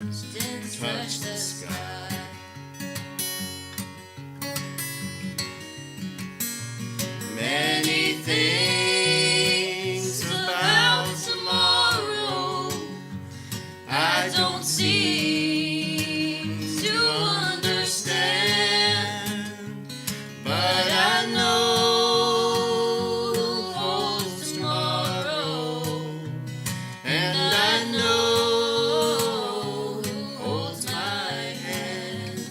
Didn't touch the sky. Many things about tomorrow I don't seem to understand, but I know who holds tomorrow, and I know who holds my hand,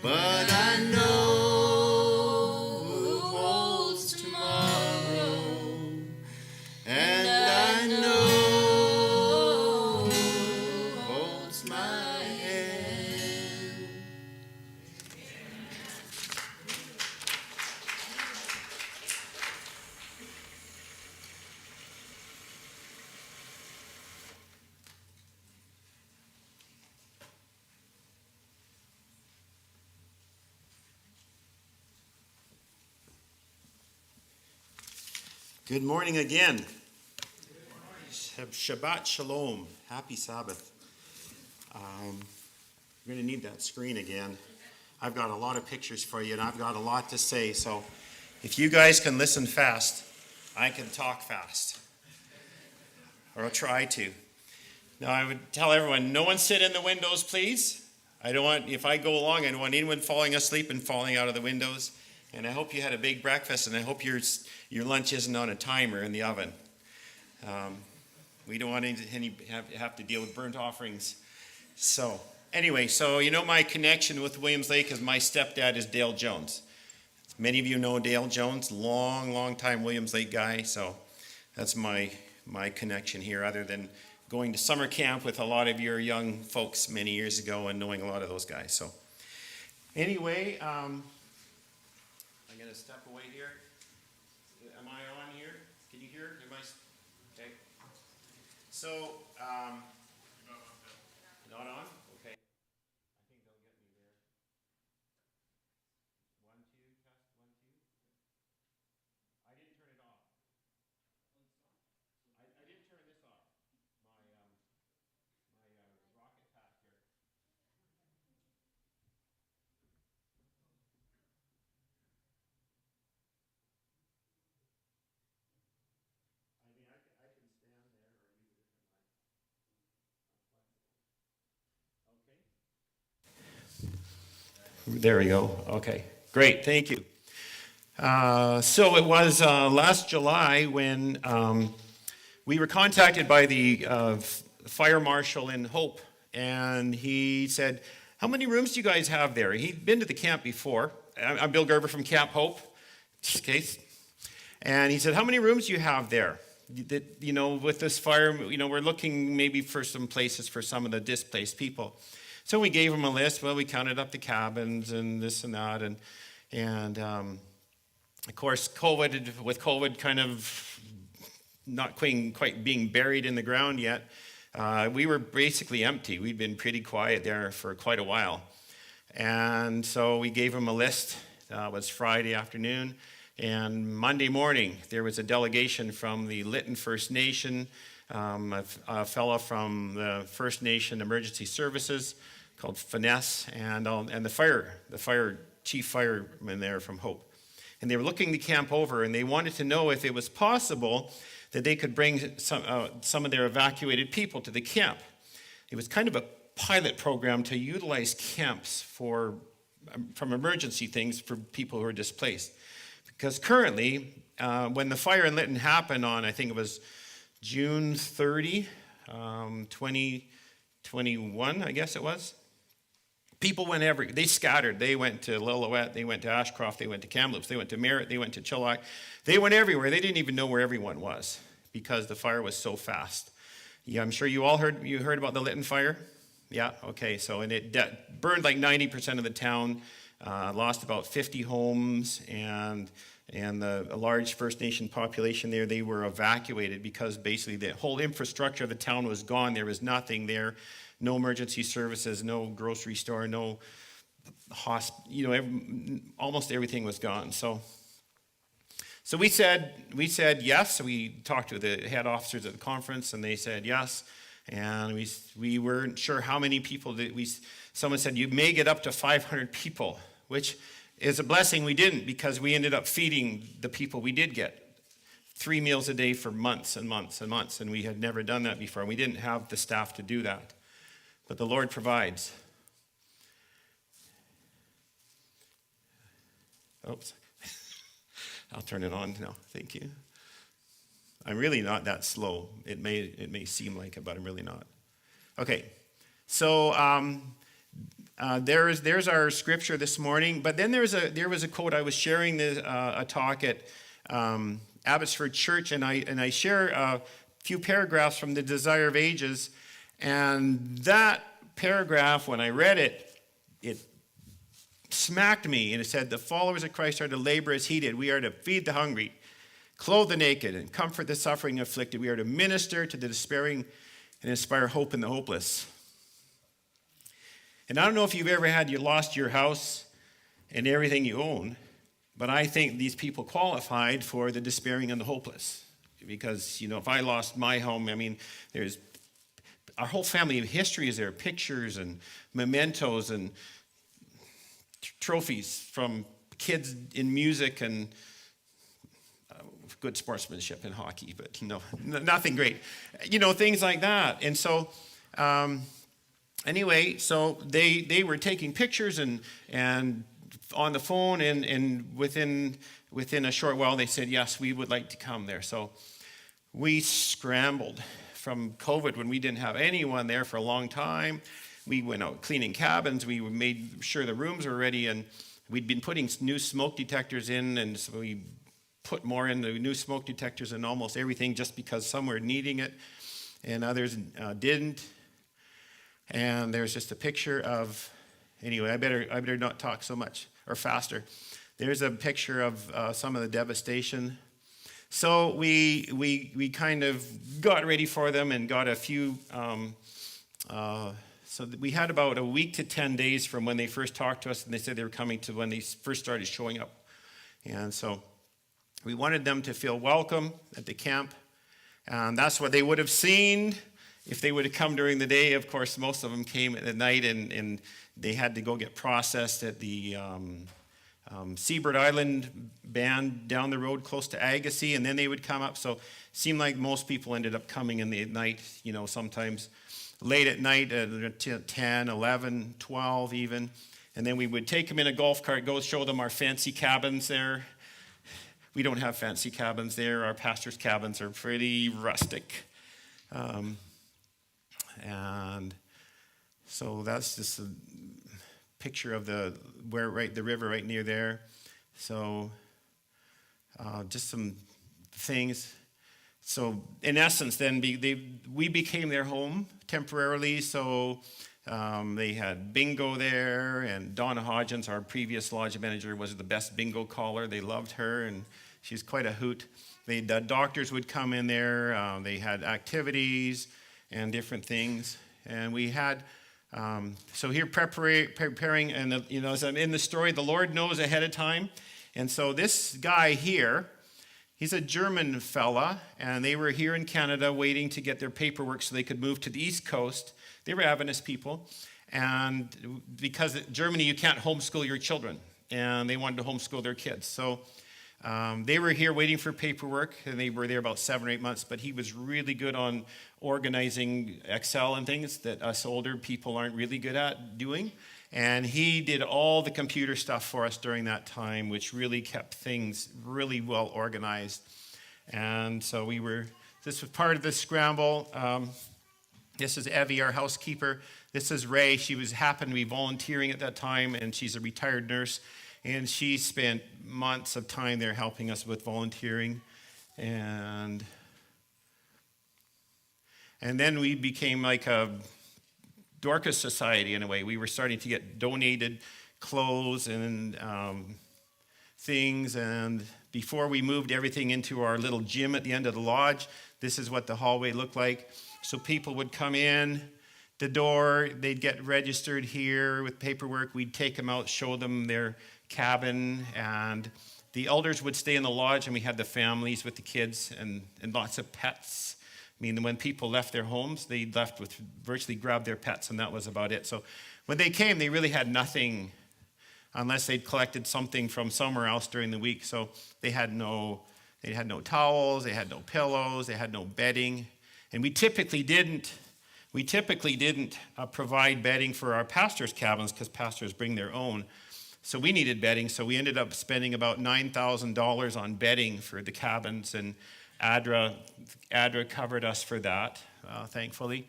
but I know who holds tomorrow, and I know who holds my hand. Good morning again. Shabbat Shalom. Happy Sabbath. We're going to need that screen again. I've got a lot of pictures for you, and I've got a lot to say. So if you guys can listen fast, I can talk fast. Or I'll try to. Now, I would tell everyone, no one sit in the windows, please. I don't want, if I go along, I don't want anyone falling asleep and falling out of the windows. And I hope you had a big breakfast, and I hope your lunch isn't on a timer in the oven. We don't want any have to deal with burnt offerings. So anyway, you know my connection with Williams Lake is my stepdad is Dale Jones. Many of you know Dale Jones, long time Williams Lake guy. So that's my connection here, other than going to summer camp with a lot of your young folks many years ago and knowing a lot of those guys. So anyway, I'm going to step away here. Am I on here? Can you hear? Okay. So, not on? Okay. I think they'll get me there. 1, 2, test, 1, 2. I didn't turn it off. I didn't turn this off. My rocket pack here. I mean, I can stand there or use a different mic. Okay. There we go. Okay. Great. Thank you. So it was last July when we were contacted by the fire marshal in Hope, and he said, "How many rooms do you guys have there?" He'd been to the camp before. I'm Bill Gerber from Camp Hope, just in case. And he said, "How many rooms do you have there? You know, with this fire, you know, we're looking maybe for some places for some of the displaced people." So we gave him a list. Well, we counted up the cabins and this and that, and of course, with COVID kind of not quite being buried in the ground yet, we were basically empty. We'd been pretty quiet there for quite a while. And so we gave him a list. It was Friday afternoon. And Monday morning, there was a delegation from the Lytton First Nation, a fellow from the First Nation Emergency Services called Finesse, and the chief fireman there from Hope. And they were looking the camp over, and they wanted to know if it was possible that they could bring some of their evacuated people to the camp. It was kind of a pilot program to utilize camps from emergency things for people who are displaced. Because currently, when the fire in Lytton happened on, I think it was June 30, 2021, I guess it was, people they scattered. They went to Lillooet, they went to Ashcroft, they went to Kamloops, they went to Merritt, they went to Chilliwack. They went everywhere. They didn't even know where everyone was because the fire was so fast. Yeah, I'm sure you all heard about the Lytton fire? Yeah, okay, so and it burned like 90% of the town, lost about 50 homes, and a large First Nation population there. They were evacuated because basically the whole infrastructure of the town was gone. There was nothing there, no emergency services, no grocery store, no almost everything was gone. So So we said yes. We talked to the head officers at the conference, and they said yes. And we weren't sure how many people someone said you may get up to 500 people, which is a blessing. We didn't, because we ended up feeding the people we did get 3 meals a day for months and months and months, and we had never done that before. We didn't have the staff to do that, but the Lord provides. Oops. I'll turn it on now. Thank you. I'm really not that slow. It may seem like it, but I'm really not. Okay. So there's our scripture this morning. But then there was a quote. I was sharing a talk at Abbotsford Church, and I share a few paragraphs from the Desire of Ages, and that paragraph, when I read it, it smacked me, and it said, the followers of Christ are to labor as he did. We are to feed the hungry, clothe the naked, and comfort the suffering afflicted. We are to minister to the despairing and inspire hope in the hopeless. And I don't know if you've ever lost your house and everything you own, but I think these people qualified for the despairing and the hopeless. Because, if I lost my home, there's our whole family history is there, pictures and mementos and trophies from kids in music and good sportsmanship in hockey, but nothing great. Things like that. And so, anyway, so they were taking pictures and on the phone, and within a short while they said, yes, we would like to come there. So we scrambled from COVID when we didn't have anyone there for a long time. We went out cleaning cabins. We made sure the rooms were ready, and we'd been putting new smoke detectors in, and so we put more in the new smoke detectors and almost everything, just because some were needing it and others didn't. And there's just a picture of, anyway, I better not talk so much or faster. There's a picture of some of the devastation. So we kind of got ready for them and got a few. So we had about a week to 10 days from when they first talked to us, and they said they were coming, to when they first started showing up. And so we wanted them to feel welcome at the camp. And that's what they would have seen if they would have come during the day. Of course, most of them came at night, and they had to go get processed at the Seabird Island band down the road close to Agassiz, and then they would come up. So it seemed like most people ended up coming in the night, sometimes late at night, 10, 11, 12 even. And then we would take them in a golf cart, go show them our fancy cabins there. We don't have fancy cabins there. Our pastor's cabins are pretty rustic. And so that's just a picture of the river right near there. So just some things. So in essence, then we became their home temporarily. So they had bingo there, and Donna Hodgins, our previous lodge manager, was the best bingo caller. They loved her, and she's quite a hoot. The doctors would come in there. They had activities and different things, and we had. So here preparing, and as I'm in the story, the Lord knows ahead of time. And so this guy here, he's a German fella, and they were here in Canada waiting to get their paperwork so they could move to the East Coast. They were Adventist people, and because in Germany you can't homeschool your children, and they wanted to homeschool their kids. So they were here waiting for paperwork, and they were there about 7 or 8 months, but he was really good on organizing Excel and things that us older people aren't really good at doing. And he did all the computer stuff for us during that time, which really kept things really well organized. And so this was part of the scramble. This is Evie, our housekeeper. This is Ray. She happened to be volunteering at that time, and she's a retired nurse. And she spent months of time there helping us with volunteering. And then we became like a Dorcas Society in a way. We were starting to get donated clothes and things. And before we moved everything into our little gym at the end of the lodge, this is what the hallway looked like. So people would come in the door, they'd get registered here with paperwork. We'd take them out, show them their cabin, and the elders would stay in the lodge, and we had the families with the kids and lots of pets. I mean, when people left their homes, they left with virtually grabbed their pets, and that was about it. So when they came, they really had nothing unless they'd collected something from somewhere else during the week. So they had no towels, they had no pillows, they had no bedding. And we typically didn't provide bedding for our pastors' cabins because pastors bring their own. So we needed bedding, so we ended up spending about $9,000 on bedding for the cabins, and ADRA covered us for that, thankfully.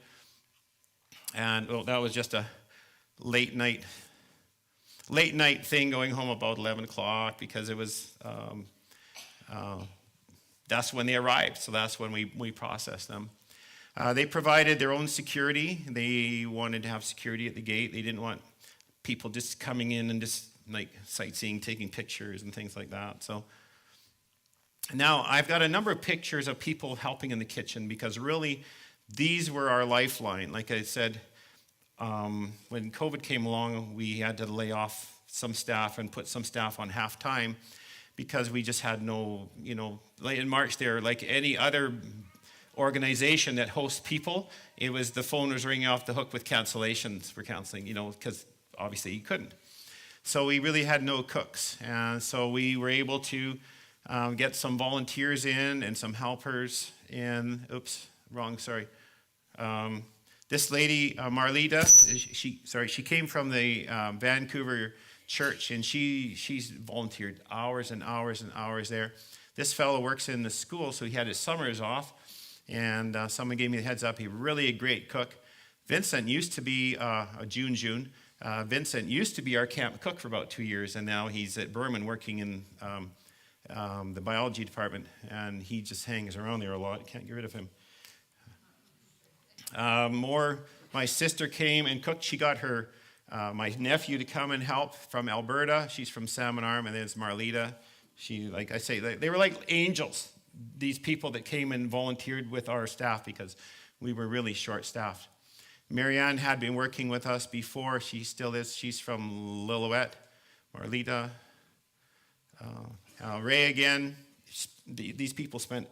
And that was just a late night thing, going home about 11 o'clock because it was, that's when they arrived, so that's when we processed them. They provided their own security. They wanted to have security at the gate. They didn't want people just coming in and just like sightseeing, taking pictures and things like that. So now I've got a number of pictures of people helping in the kitchen because really these were our lifeline. Like I said, when COVID came along, we had to lay off some staff and put some staff on half-time because we just had no, like in March there, like any other organization that hosts people, the phone was ringing off the hook with cancellations for counseling, because obviously you couldn't. So we really had no cooks. And so we were able to get some volunteers in and some helpers in. This lady, Marlita, she came from the Vancouver church, and she's volunteered hours and hours and hours there. This fellow works in the school, so he had his summers off, and someone gave me the heads up. He's really a great cook. Vincent used to be June. Vincent used to be our camp cook for about 2 years, and now he's at Berman working in the biology department, and he just hangs around there a lot. Can't get rid of him. My sister came and cooked. She got my nephew to come and help from Alberta. She's from Salmon Arm, and there's Marlita. She, like I say, they were like angels, these people that came and volunteered with our staff because we were really short-staffed. Marianne had been working with us before. She still is. She's from Lillooet. Marlita. Ray again. These people spent,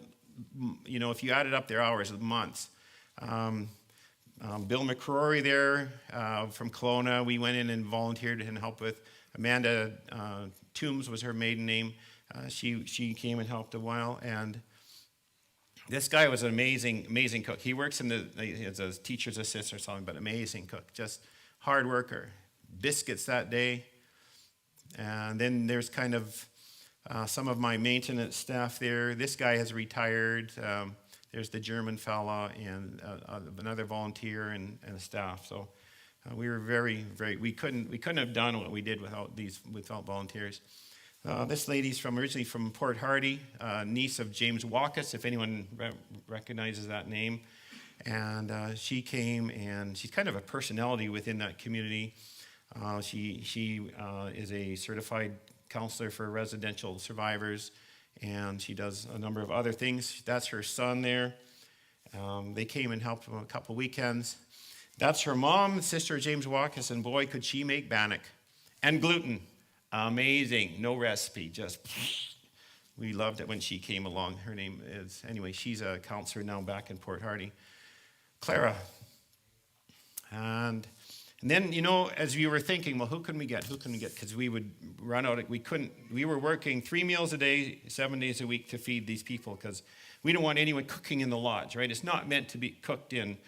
if you added up their hours, months. Bill McCrory there from Kelowna. We went in and volunteered and helped with. Amanda Toombs was her maiden name. She came and helped a while. And this guy was an amazing cook. He works as a teacher's assistant or something, but amazing cook. Just hard worker. Biscuits that day. And then there's kind of some of my maintenance staff there. This guy has retired. There's the German fella and another volunteer and staff. So we were we couldn't have done what we did without volunteers. This lady's originally from Port Hardy, niece of James Walkus, if anyone recognizes that name. And she came, and she's kind of a personality within that community. She is a certified counselor for residential survivors, and she does a number of other things. That's her son there. They came and helped him a couple weekends. That's her mom, sister James Walkus, and boy, could she make bannock and gluten. Amazing, no recipe, just we loved it when she came along. Her name is, anyway, she's a counselor now back in Port Hardy. Clara. And then, as we were thinking, well, who can we get? Because we would run out, we were working 3 meals a day, 7 days a week to feed these people because we don't want anyone cooking in the lodge, right? It's not meant to be cooked in.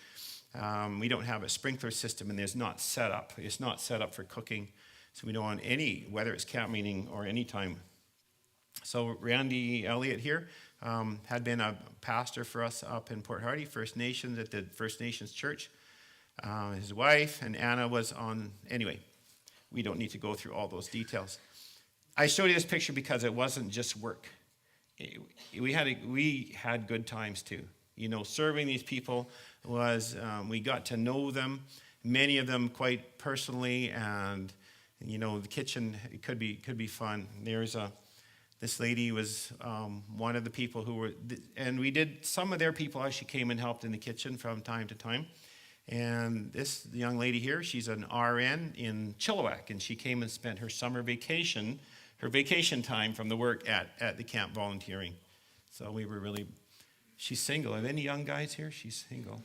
We don't have a sprinkler system, and it's not set up for cooking. So we don't want whether it's camp meeting or any time. So Randy Elliott here had been a pastor for us up in Port Hardy, First Nations, at the First Nations Church. His wife and Anna was on, anyway, we don't need to go through all those details. I showed you this picture because it wasn't just work. We had good times too. Serving these people was, we got to know them, many of them quite personally, and the kitchen, it could be fun. This lady was one of the people who were, and we did, some of their people actually came and helped in the kitchen from time to time. And this young lady here, she's an RN in Chilliwack, and she came and spent her summer vacation, her vacation time from the work at the camp volunteering. So we were really She's single. Have any young guys here? She's single.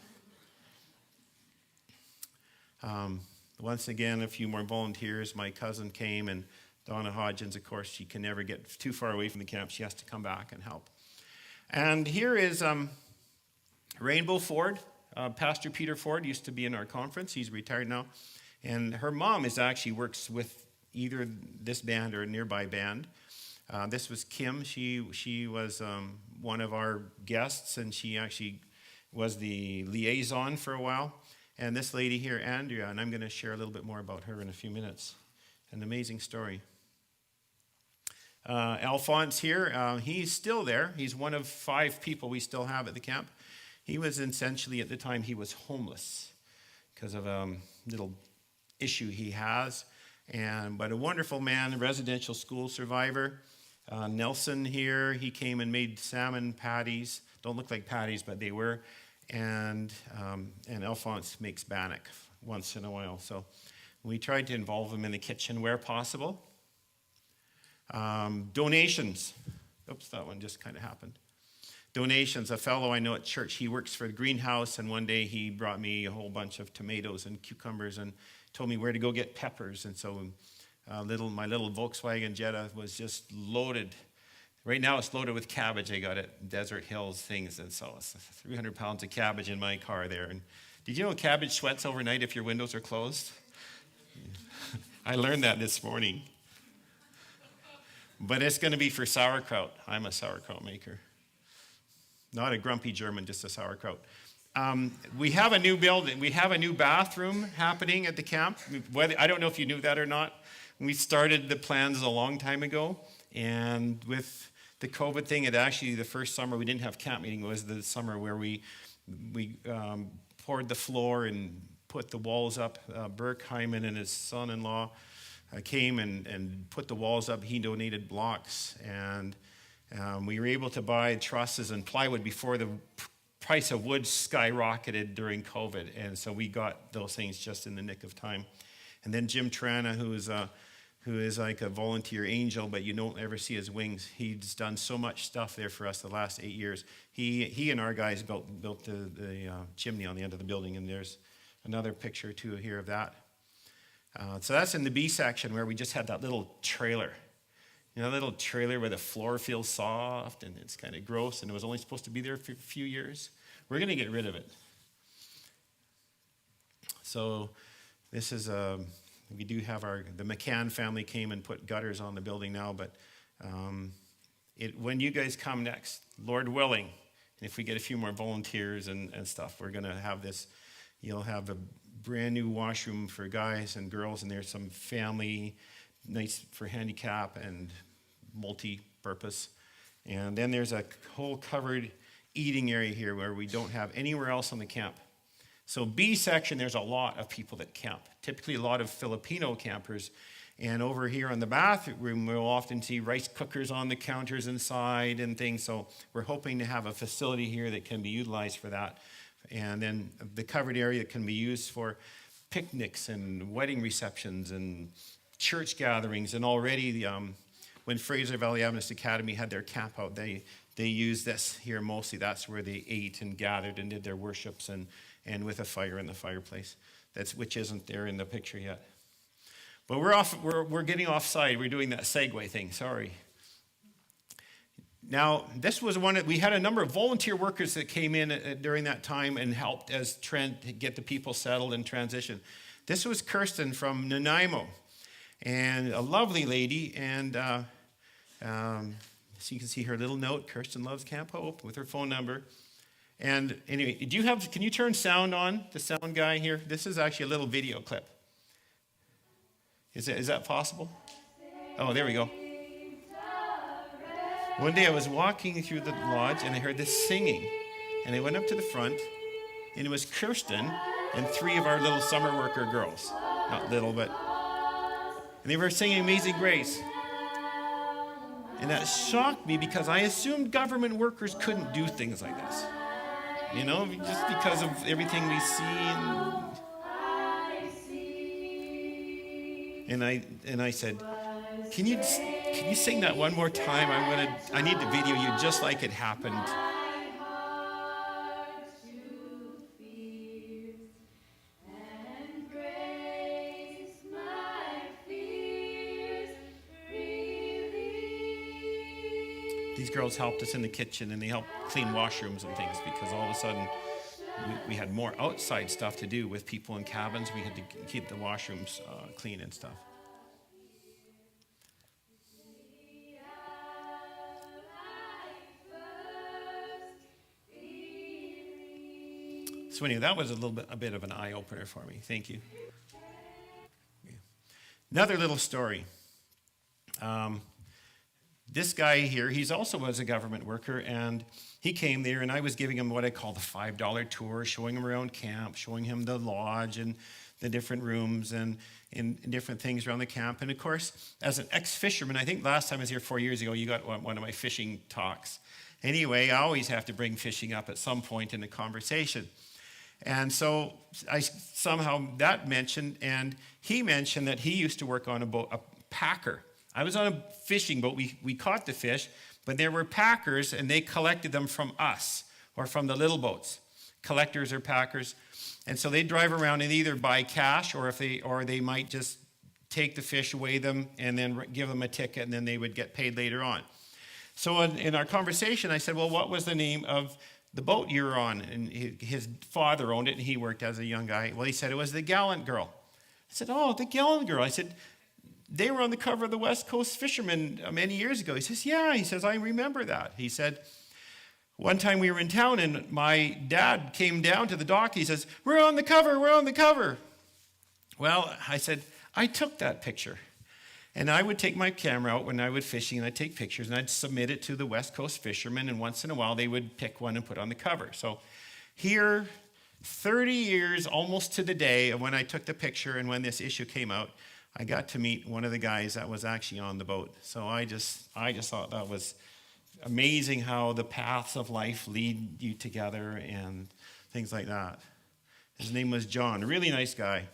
Once again, a few more volunteers. My cousin came, and Donna Hodgins, of course, she can never get too far away from the camp. She has to come back and help. And here is Rainbow Ford. Pastor Peter Ford used to be in our conference. He's retired now. And her mom actually works with either this band or a nearby band. This was Kim. She was one of our guests, and she actually was the liaison for a while. And this lady here, Andrea, and I'm going to share a little bit more about her in a few minutes. An amazing story. Alphonse here, he's still there. He's one of 5 people we still have at the camp. He was essentially, at the time, he was homeless because of a little issue he has. But a wonderful man, a residential school survivor. Nelson here, he came and made salmon patties. Don't look like patties, but they were. And Alphonse makes bannock once in a while. So we tried to involve him in the kitchen where possible. Donations. Oops, that one just kind of happened. Donations. A fellow I know at church, he works for the greenhouse, and one day he brought me a whole bunch of tomatoes and cucumbers and told me where to go get peppers. And so my little Volkswagen Jetta was just loaded. Right now it's loaded with cabbage I got at Desert Hills things, and so it's 300 pounds of cabbage in my car there. And did you know cabbage sweats overnight if your windows are closed? I learned that this morning. But it's going to be for sauerkraut. I'm a sauerkraut maker. Not a grumpy German, just a sauerkraut. We have a new building. We have a new bathroom happening at the camp. I don't know if you knew that or not. We started the plans a long time ago. And with the COVID thing, the first summer we didn't have camp meeting was the summer where we poured the floor and put the walls up. Burke Hyman and his son-in-law came and put the walls up. He donated blocks, and we were able to buy trusses and plywood before the price of wood skyrocketed during COVID, and so we got those things just in the nick of time. And then Jim Trana, who is like a volunteer angel, but you don't ever see his wings. He's done so much stuff there for us the last 8 years. He and our guys built the chimney on the end of the building, and there's another picture or two here of that. So that's in the B section where we just had that little trailer. You know, a little trailer where the floor feels soft and it's kind of gross, and it was only supposed to be there for a few years. We're going to get rid of it. So this is we do have the McCann family came and put gutters on the building now, but when you guys come next, Lord willing, and if we get a few more volunteers and stuff, we're going to have this. You'll have a brand new washroom for guys and girls, and there's some family, nice for handicap and multi-purpose. And then there's a whole covered eating area here where we don't have anywhere else on the camp. So B section, there's a lot of people that camp, typically a lot of Filipino campers. And over here on the bathroom, we'll often see rice cookers on the counters inside and things. So we're hoping to have a facility here that can be utilized for that. And then the covered area can be used for picnics and wedding receptions and church gatherings. And already when Fraser Valley Adventist Academy had their camp out, they used this here mostly. That's where they ate and gathered and did their worships and with a fire in the fireplace, which isn't there in the picture yet. But we're getting offside. We're doing that segue thing. Sorry. Now, this was we had a number of volunteer workers that came in during that time and helped get the people settled and transition. This was Kirsten from Nanaimo, and a lovely lady. And so you can see her little note, Kirsten loves Camp Hope, with her phone number. And anyway, can you turn sound on, the sound guy here? This is actually a little video clip. Is that possible? Oh, there we go. One day I was walking through the lodge and I heard this singing. And I went up to the front, and it was Kirsten and 3 of our little summer worker girls. Not little, but. And they were singing Amazing Grace. And that shocked me because I assumed government workers couldn't do things like this. You know, just because of everything we see. And I said, Can you sing that one more time? I need to video you just like it happened. these girls helped us in the kitchen, and they helped clean washrooms and things, because all of a sudden we had more outside stuff to do with people in cabins. We had to keep the washrooms clean and stuff. So anyway, that was a bit of an eye opener for me. Thank you. Another little story. This guy here, he's also was a government worker, and he came there, and I was giving him what I call the $5 tour, showing him around camp, showing him the lodge and the different rooms and different things around the camp. And of course, as an ex-fisherman, I think last time I was here 4 years ago, you got one of my fishing talks. Anyway, I always have to bring fishing up at some point in the conversation. And so I somehow that mentioned, and he mentioned that he used to work on a boat, a packer. I was on a fishing boat. We caught the fish, but there were packers, and they collected them from us or from the little boats, collectors or packers. And so they drive around and either buy cash, or they might just take the fish, weigh them, and then give them a ticket, and then they would get paid later on. So in our conversation, I said, well, what was the name of the boat you were on? And his father owned it, and he worked as a young guy. Well, he said it was the Gallant Girl. I said, oh, the Gallant Girl. I said, they were on the cover of the West Coast Fisherman many years ago. He says, yeah. He says, I remember that. He said, one time we were in town, and my dad came down to the dock. He says, we're on the cover, we're on the cover. Well, I said, I took that picture. And I would take my camera out when I would fishing, and I'd take pictures, and I'd submit it to the West Coast Fishermen, and once in a while they would pick one and put on the cover. So here, 30 years almost to the day of when I took the picture and when this issue came out, I got to meet one of the guys that was actually on the boat. So I just thought that was amazing how the paths of life lead you together and things like that. His name was John, a really nice guy.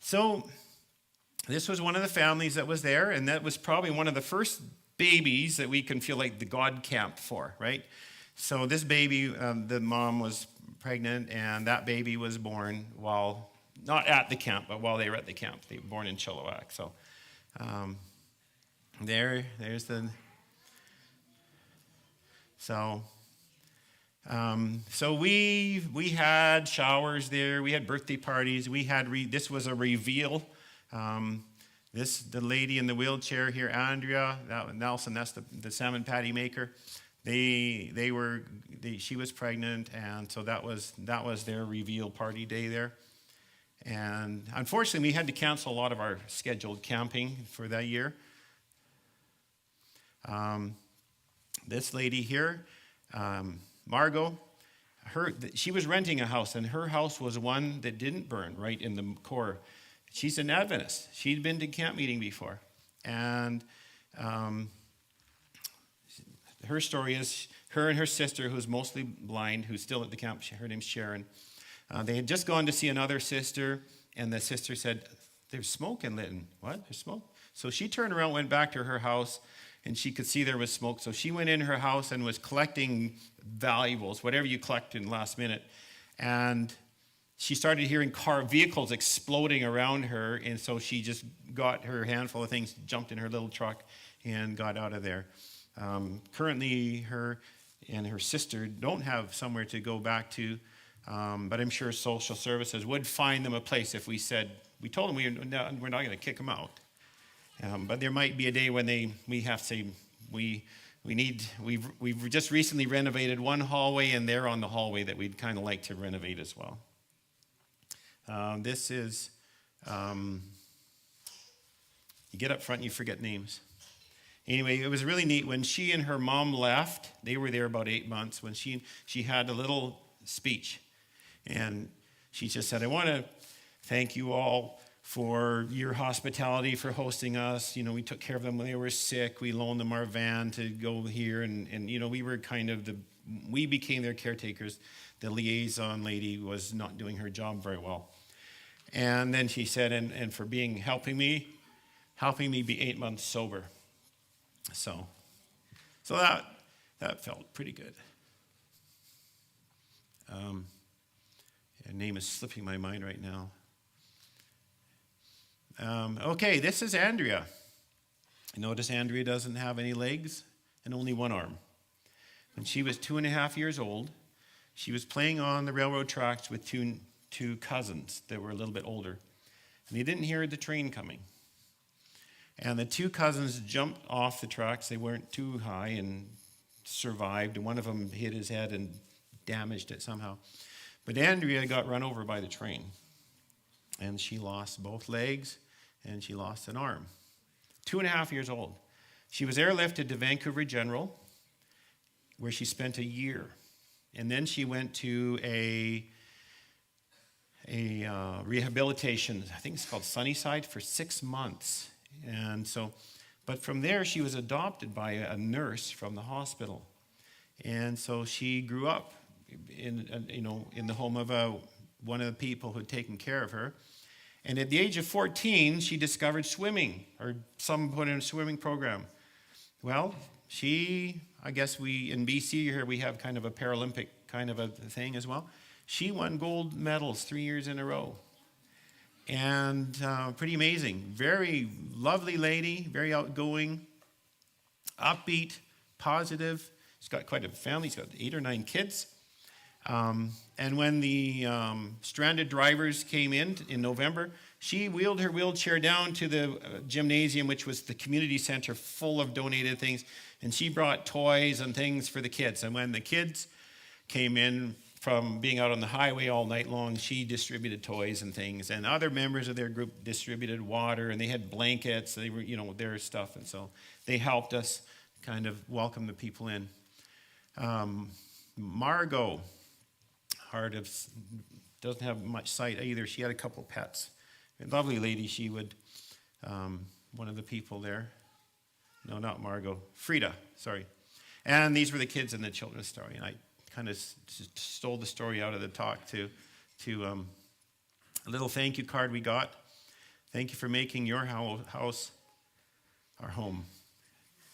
So this was one of the families that was there, and that was probably one of the first babies that we can feel like the God camp for, right? So this baby, the mom was pregnant, and that baby was born while, not at the camp, but while they were at the camp. They were born in Chilliwack. So there's the... So we had showers there. We had birthday parties. We had this was a reveal. The lady in the wheelchair here, Andrea, Nelson, that's the salmon patty maker. She was pregnant, and so that was their reveal party day there. And unfortunately, we had to cancel a lot of our scheduled camping for that year. This lady here, Margot, she was renting a house, and her house was one that didn't burn right in the core. She's an Adventist. She'd been to camp meeting before. And her story is her and her sister, who's mostly blind, who's still at the camp, her name's Sharon. They had just gone to see another sister, and the sister said, there's smoke in Lytton. What? There's smoke? So she turned around, went back to her house, and she could see there was smoke. So she went in her house and was collecting valuables, whatever you collect in the last minute. And she started hearing vehicles exploding around her, and so she just got her handful of things, jumped in her little truck, and got out of there. Currently, her and her sister don't have somewhere to go back to, but I'm sure social services would find them a place if we told them we're not going to kick them out. But there might be a day when we have to say, we've just recently renovated one hallway, and they're on the hallway that we'd kind of like to renovate as well. This is, you get up front and you forget names. Anyway, it was really neat. When she and her mom left, they were there about 8 months, when she had a little speech. And she just said, I want to thank you all for your hospitality, for hosting us. You know, we took care of them when they were sick. We loaned them our van to go here. And you know, we were we became their caretakers. The liaison lady was not doing her job very well. And then she said, and for helping me be 8 months sober. So that felt pretty good. Her name is slipping my mind right now. Okay, this is Andrea. Notice Andrea doesn't have any legs. and only one arm. When she was 2.5 years old, she was playing on the railroad tracks with two cousins that were a little bit older. And they didn't hear the train coming. And the two cousins jumped off the tracks. They weren't too high and survived. And one of them hit his head and damaged it somehow. But Andrea got run over by the train. And she lost both legs and she lost an arm. 2.5 years old. She was airlifted to Vancouver General, where she spent a year. And then she went to a rehabilitation, I think it's called Sunnyside, for 6 months. And so, but from there she was adopted by a nurse from the hospital. And so she grew up in the home of one of the people who had taken care of her. And at the age of 14, she discovered swimming, or some put in a swimming program. Well, I guess in BC here, we have kind of a Paralympic kind of a thing as well. She won gold medals 3 years in a row. And pretty amazing. Very lovely lady, very outgoing, upbeat, positive. She's got quite a family. She's got 8 or 9 kids. And when the stranded drivers came in November, she wheeled her wheelchair down to the gymnasium, which was the community center full of donated things. And she brought toys and things for the kids. And when the kids came in from being out on the highway all night long, she distributed toys and things. And other members of their group distributed water, and they had blankets. They were, their stuff. And so they helped us kind of welcome the people in. Margot, doesn't have much sight either. She had a couple pets. A lovely lady. She would, one of the people there. No, not Margot. Frida, sorry. And these were the kids in the children's story. And I kind of stole the story out of the talk to a little thank you card we got. Thank you for making your house our home.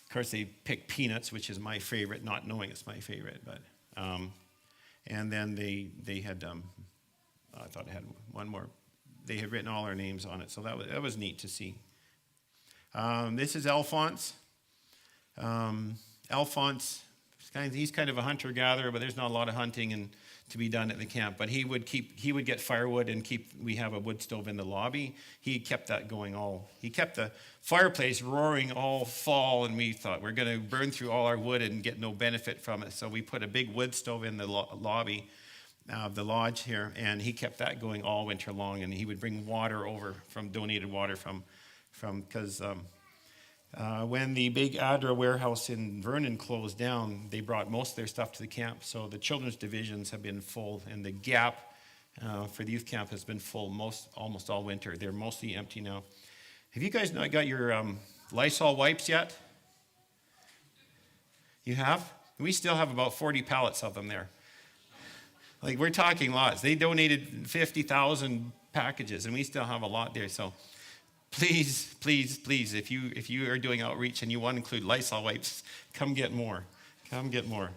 Of course, they picked peanuts, which is my favorite, not knowing it's my favorite. But and then they had, I thought I had one more. They had written all our names on it, so that was neat to see. This is Alphonse. Alphonse, he's kind of a hunter-gatherer, but there's not a lot of hunting to be done at the camp. But he would get firewood and we have a wood stove in the lobby. He kept that going he kept the fireplace roaring all fall, and we thought we're going to burn through all our wood and get no benefit from it. So we put a big wood stove in the lobby of the lodge here, and he kept that going all winter long. And he would bring water over donated water because when the big ADRA warehouse in Vernon closed down, they brought most of their stuff to the camp. So the children's divisions have been full, and the gap for the youth camp has been full almost all winter. They're mostly empty now. Have you guys not got your Lysol wipes yet? You have? We still have about 40 pallets of them there. Like, we're talking lots. They donated 50,000 packages, and we still have a lot there. So please, please, please, if you are doing outreach and you want to include Lysol wipes, come get more. Come get more.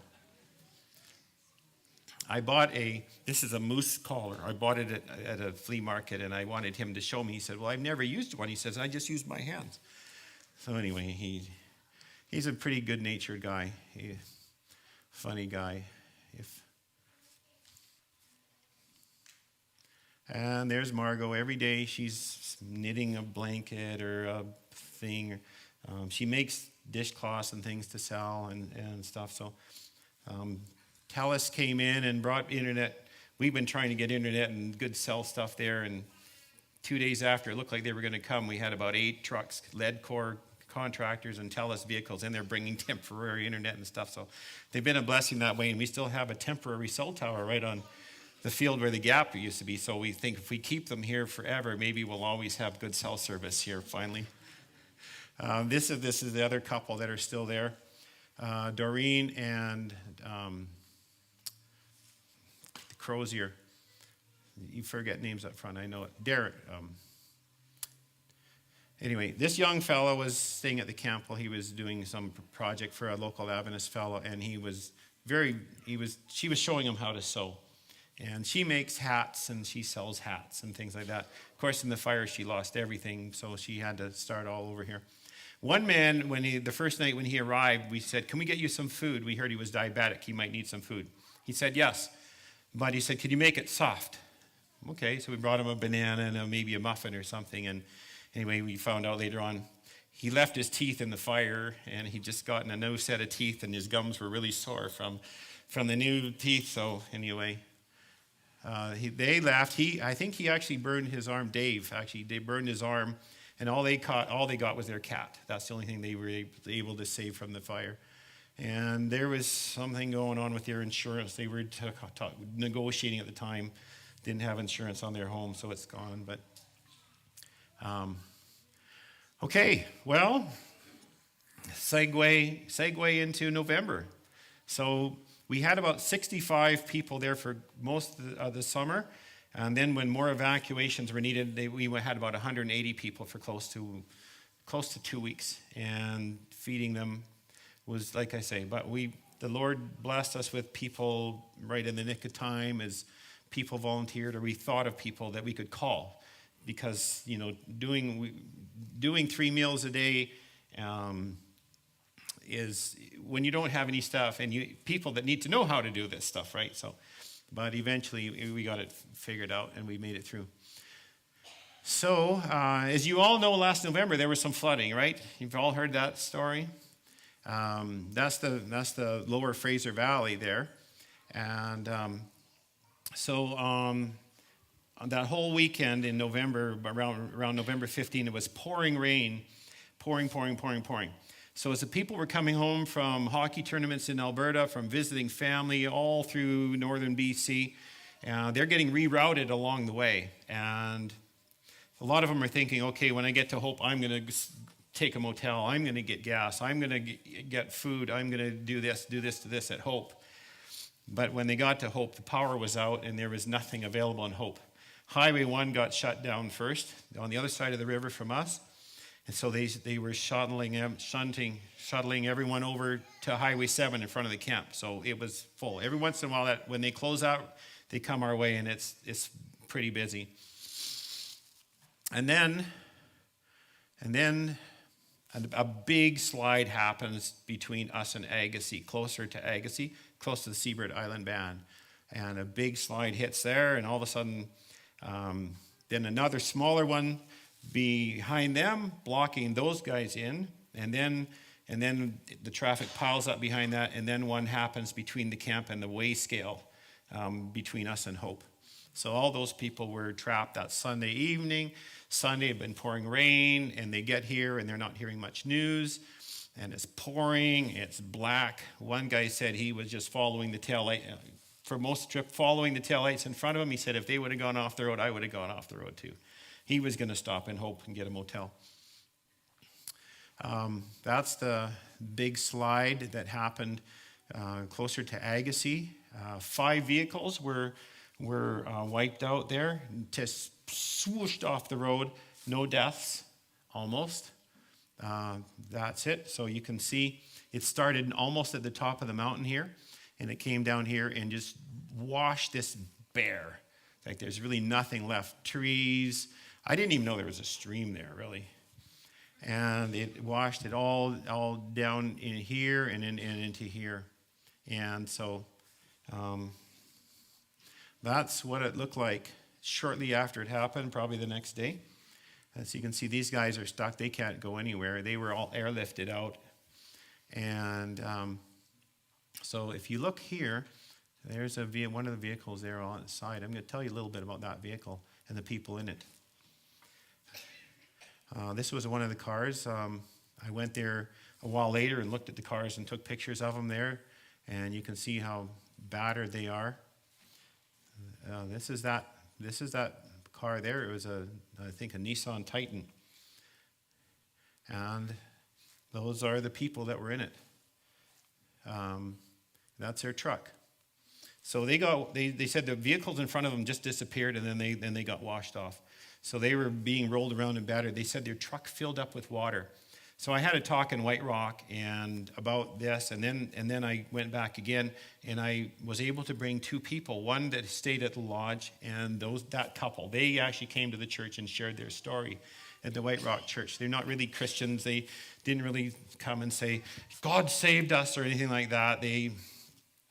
I bought this is a moose collar. I bought it at a flea market, and I wanted him to show me. He said, well, I've never used one. He says, I just use my hands. So anyway, he's a pretty good-natured guy. Funny guy. And there's Margot. Every day she's knitting a blanket or a thing. She makes dishcloths and things to sell and stuff. So Telus came in and brought internet. We've been trying to get internet and good cell stuff there. And 2 days after it looked like they were going to come, we had about 8 trucks, lead core contractors and Telus vehicles, and they're bringing temporary internet and stuff. So they've been a blessing that way. And we still have a temporary cell tower right on the field where the gap used to be. So we think if we keep them here forever, maybe we'll always have good cell service here finally. This is the other couple that are still there. Doreen and Crozier. You forget names up front, I know it. Derek. Anyway, this young fellow was staying at the camp while he was doing some project for a local Adventist fellow, and she was showing him how to sew. And she makes hats, and she sells hats and things like that. Of course, in the fire, she lost everything, so she had to start all over here. One man, the first night when he arrived, we said, "Can we get you some food?" We heard he was diabetic. He might need some food. He said yes, but he said, "Can you make it soft?" Okay, so we brought him a banana and maybe a muffin or something. And anyway, we found out later on he left his teeth in the fire, and he'd just gotten a new set of teeth, and his gums were really sore from the new teeth. So anyway, they left. I think he actually burned his arm. Dave actually, they burned his arm, and all they got was their cat. That's the only thing they were able to save from the fire. And there was something going on with their insurance. They were negotiating at the time. Didn't have insurance on their home, so it's gone. But okay, well, segue into November. So we had about 65 people there for most of the summer, and then when more evacuations were needed, we had about 180 people for close to 2 weeks, and feeding them was, like I say, but the Lord blessed us with people right in the nick of time as people volunteered, or we thought of people that we could call, because doing 3 meals a day is when you don't have any stuff, and people that need to know how to do this stuff, right? So, but eventually we got it figured out and we made it through. So, as you all know, last November there was some flooding, right? You've all heard that story. That's the Lower Fraser Valley there, and so on that whole weekend in November, around November 15, it was pouring rain, pouring. So as the people were coming home from hockey tournaments in Alberta, from visiting family all through northern BC, they're getting rerouted along the way. And a lot of them are thinking, okay, when I get to Hope, I'm going to take a motel, I'm going to get gas, I'm going to get food, I'm going to do this at Hope. But when they got to Hope, the power was out and there was nothing available in Hope. Highway 1 got shut down first on the other side of the river from us. And so they were shuttling everyone over to Highway 7 in front of the camp. So it was full. Every once in a while, when they close out, they come our way, and it's pretty busy. And then a big slide happens between us and Agassiz, closer to Agassiz, close to the Seabird Island Band. And a big slide hits there, and all of a sudden, then another smaller one behind them, blocking those guys in, and then the traffic piles up behind that, and then one happens between the camp and the weigh scale between us and Hope. So all those people were trapped that Sunday evening. Sunday had been pouring rain, and they get here and they're not hearing much news, and it's pouring, it's black. One guy said he was just following the tail light for most of the trip, following the tail lights in front of him. He said if they would have gone off the road, I would have gone off the road too. He was going to stop in Hope and get a motel. That's the big slide that happened closer to Agassiz. 5 vehicles were wiped out there, just swooshed off the road. No deaths, almost. That's it. So you can see it started almost at the top of the mountain here, and it came down here and just washed this bare. Like there's really nothing left. Trees. I didn't even know there was a stream there, really. And it washed it all down in here and into here. And so that's what it looked like shortly after it happened, probably the next day. As you can see, these guys are stuck. They can't go anywhere. They were all airlifted out. And so if you look here, there's one of the vehicles there on the side. I'm going to tell you a little bit about that vehicle and the people in it. This was one of the cars. I went there a while later and looked at the cars and took pictures of them there, and you can see how battered they are. This is that car there. It was I think a Nissan Titan, and those are the people that were in it. That's their truck. So they said the vehicles in front of them just disappeared, and then they got washed off. So they were being rolled around and battered. They said their truck filled up with water. So I had a talk in White Rock and about this, and then I went back again, and I was able to bring two people, one that stayed at the lodge, and that couple. They actually came to the church and shared their story at the White Rock Church. They're not really Christians. They didn't really come and say, God saved us or anything like that. They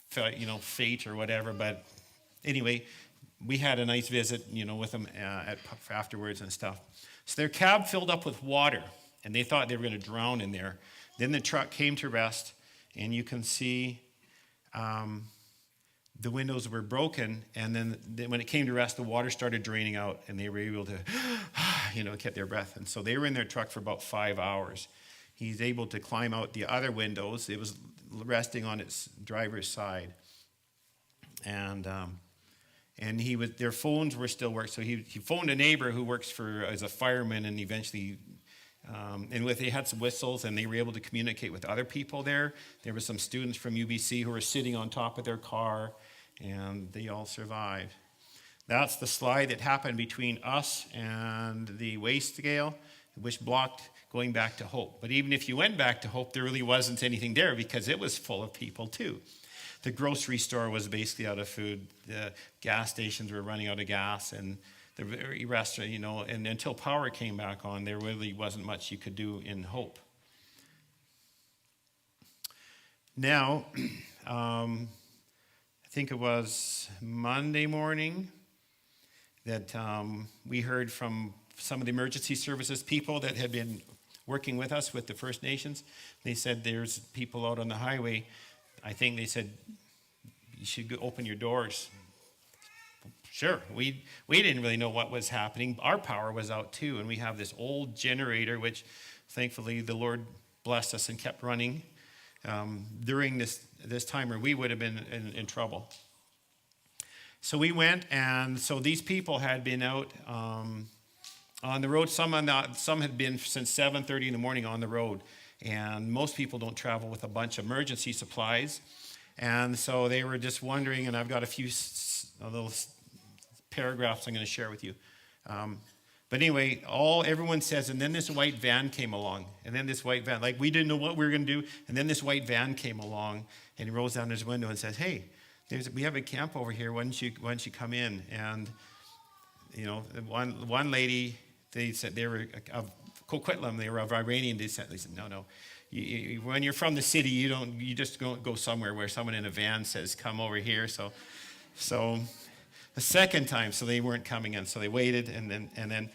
felt, fate or whatever. But anyway, we had a nice visit, with them afterwards and stuff. So their cab filled up with water, and they thought they were going to drown in there. Then the truck came to rest, and you can see the windows were broken, and then when it came to rest, the water started draining out, and they were able to, get their breath. And so they were in their truck for about 5 hours. He's able to climb out the other windows. It was resting on its driver's side, and their phones were still working. So he phoned a neighbor who works as a fireman, and eventually. They had some whistles, and they were able to communicate with other people there. There were some students from UBC who were sitting on top of their car, and they all survived. That's the slide that happened between us and the waste scale, which blocked going back to Hope. But even if you went back to Hope, there really wasn't anything there because it was full of people too. The grocery store was basically out of food. The gas stations were running out of gas, and the restaurant, and until power came back on, there really wasn't much you could do in Hope. Now, I think it was Monday morning that we heard from some of the emergency services people that had been working with us with the First Nations. They said there's people out on the highway. I think they said you should open your doors. Sure, we didn't really know what was happening. Our power was out too, and we have this old generator, which thankfully the Lord blessed us and kept running during this time where we would have been in trouble. So we went, and so these people had been out on the road. Some had been since 7:30 in the morning on the road, and most people don't travel with a bunch of emergency supplies. And so they were just wondering, and I've got a little paragraphs I'm going to share with you. But anyway, everyone says, and then this white van came along, and then this white van, like we didn't know what we were going to do, and then this white van came along, and he rolls down his window and says, hey, we have a camp over here, why don't you come in? And, one lady, they said they were of Coquitlam, they were of Iranian descent. They said, no, when you're from the city, you just go somewhere where someone in a van says, come over here. So the second time, so they weren't coming in, so they waited, and then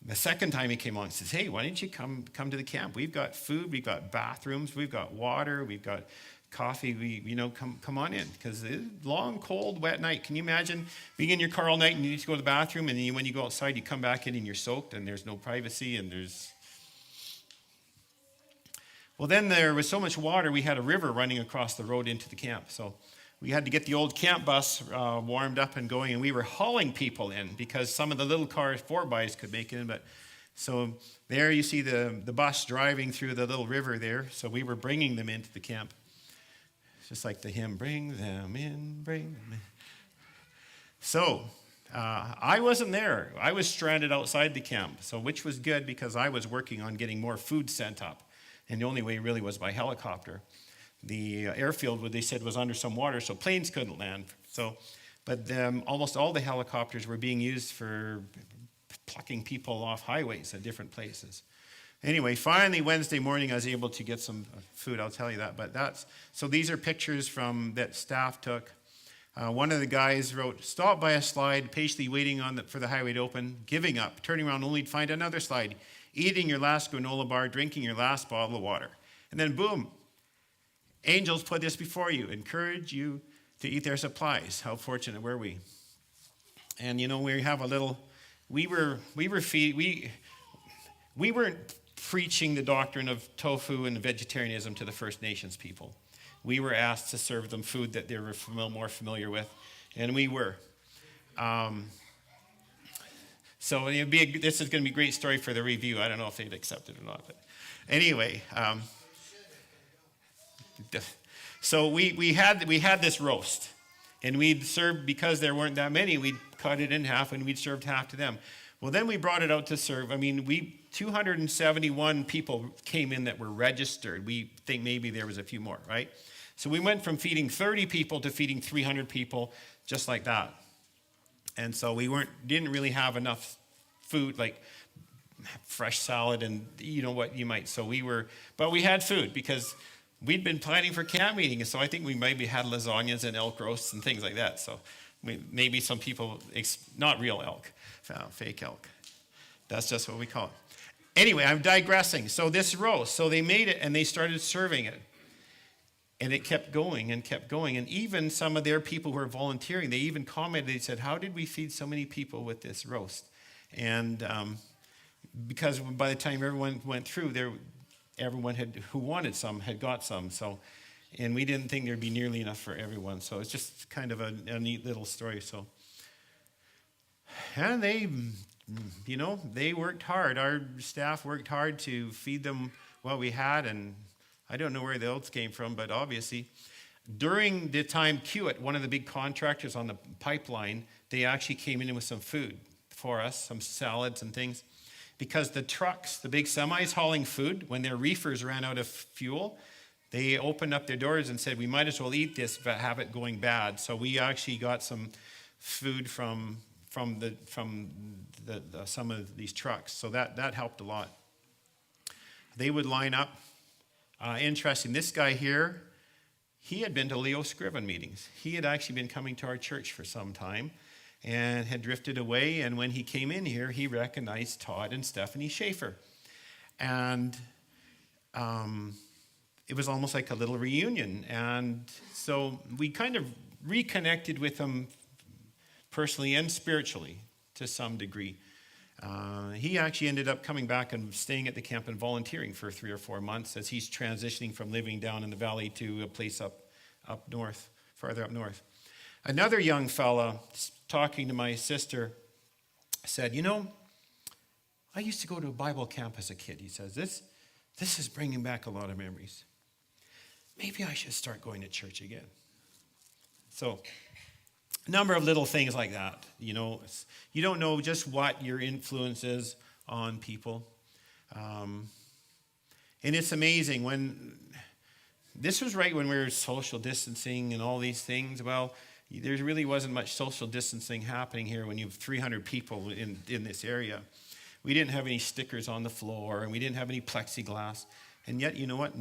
the second time he came on, he says, hey, why don't you come to the camp? We've got food, we've got bathrooms, we've got water, we've got coffee, come on in, because it's a long, cold, wet night. Can you imagine being in your car all night and you need to go to the bathroom, and then when you go outside, you come back in and you're soaked, and there's no privacy, and Well, then there was so much water, we had a river running across the road into the camp, so we had to get the old camp bus warmed up and going, and we were hauling people in because some of the little cars, 4x, could make it in. But so there you see the bus driving through the little river there. So we were bringing them into the camp. Just like the hymn, bring them in, bring them in. So I wasn't there. I was stranded outside the camp, so which was good because I was working on getting more food sent up. And the only way really was by helicopter. The airfield, what they said, was under some water, so planes couldn't land. But almost all the helicopters were being used for plucking people off highways at different places. Anyway, finally Wednesday morning, I was able to get some food. I'll tell you that. But so these are pictures that staff took. One of the guys wrote, "Stop by a slide, patiently waiting for the highway to open, giving up, turning around only to find another slide, eating your last granola bar, drinking your last bottle of water, and then boom." Angels put this before you, encourage you to eat their supplies. How fortunate were we? And we have a little. We weren't preaching the doctrine of tofu and vegetarianism to the First Nations people. We were asked to serve them food that they were more familiar with, and we were. So this is going to be a great story for the review. I don't know if they'd accept it or not, but anyway. So we had this roast, and we'd served, because there weren't that many, we'd cut it in half and we'd served half to them. Well, then we brought it out to serve. I mean, 271 people came in that were registered. We think maybe there was a few more, right? So we went from feeding 30 people to feeding 300 people, just like that. And so we didn't really have enough food, like fresh salad and what you might. But we had food because we'd been planning for camp meeting. So I think we maybe had lasagnas and elk roasts and things like that. So maybe some people, not real elk, fake elk. That's just what we call it. Anyway, I'm digressing. So this roast, so they made it and they started serving it. And it kept going and kept going. And even some of their people who were volunteering, they even commented, they said, how did we feed so many people with this roast? And because by the time everyone went through, everyone who wanted some had got some. So, and we didn't think there'd be nearly enough for everyone. So it's just kind of a neat little story. So, and they worked hard. Our staff worked hard to feed them what we had, and I don't know where the oats came from, but obviously, during the time Kiewit, one of the big contractors on the pipeline, they actually came in with some food for us, some salads and things, because the trucks, the big semis hauling food, when their reefers ran out of fuel, they opened up their doors and said, we might as well eat this but have it going bad. So we actually got some food from some of these trucks. So that helped a lot. They would line up. Interesting, this guy here, he had been to Leo Scriven meetings. He had actually been coming to our church for some time and had drifted away. And when he came in here, he recognized Todd and Stephanie Schaefer. And it was almost like a little reunion. And so we kind of reconnected with them personally and spiritually to some degree. He actually ended up coming back and staying at the camp and volunteering for 3 or 4 months as he's transitioning from living down in the valley to a place up north, farther up north. Another young fella talking to my sister said, I used to go to a Bible camp as a kid. He says, this is bringing back a lot of memories. Maybe I should start going to church again. So, a number of little things like that. You don't know just what your influence is on people. And it's amazing when this was right when we were social distancing and all these things. Well, there really wasn't much social distancing happening here when you have 300 people in this area. We didn't have any stickers on the floor and we didn't have any plexiglass. And yet, you know what?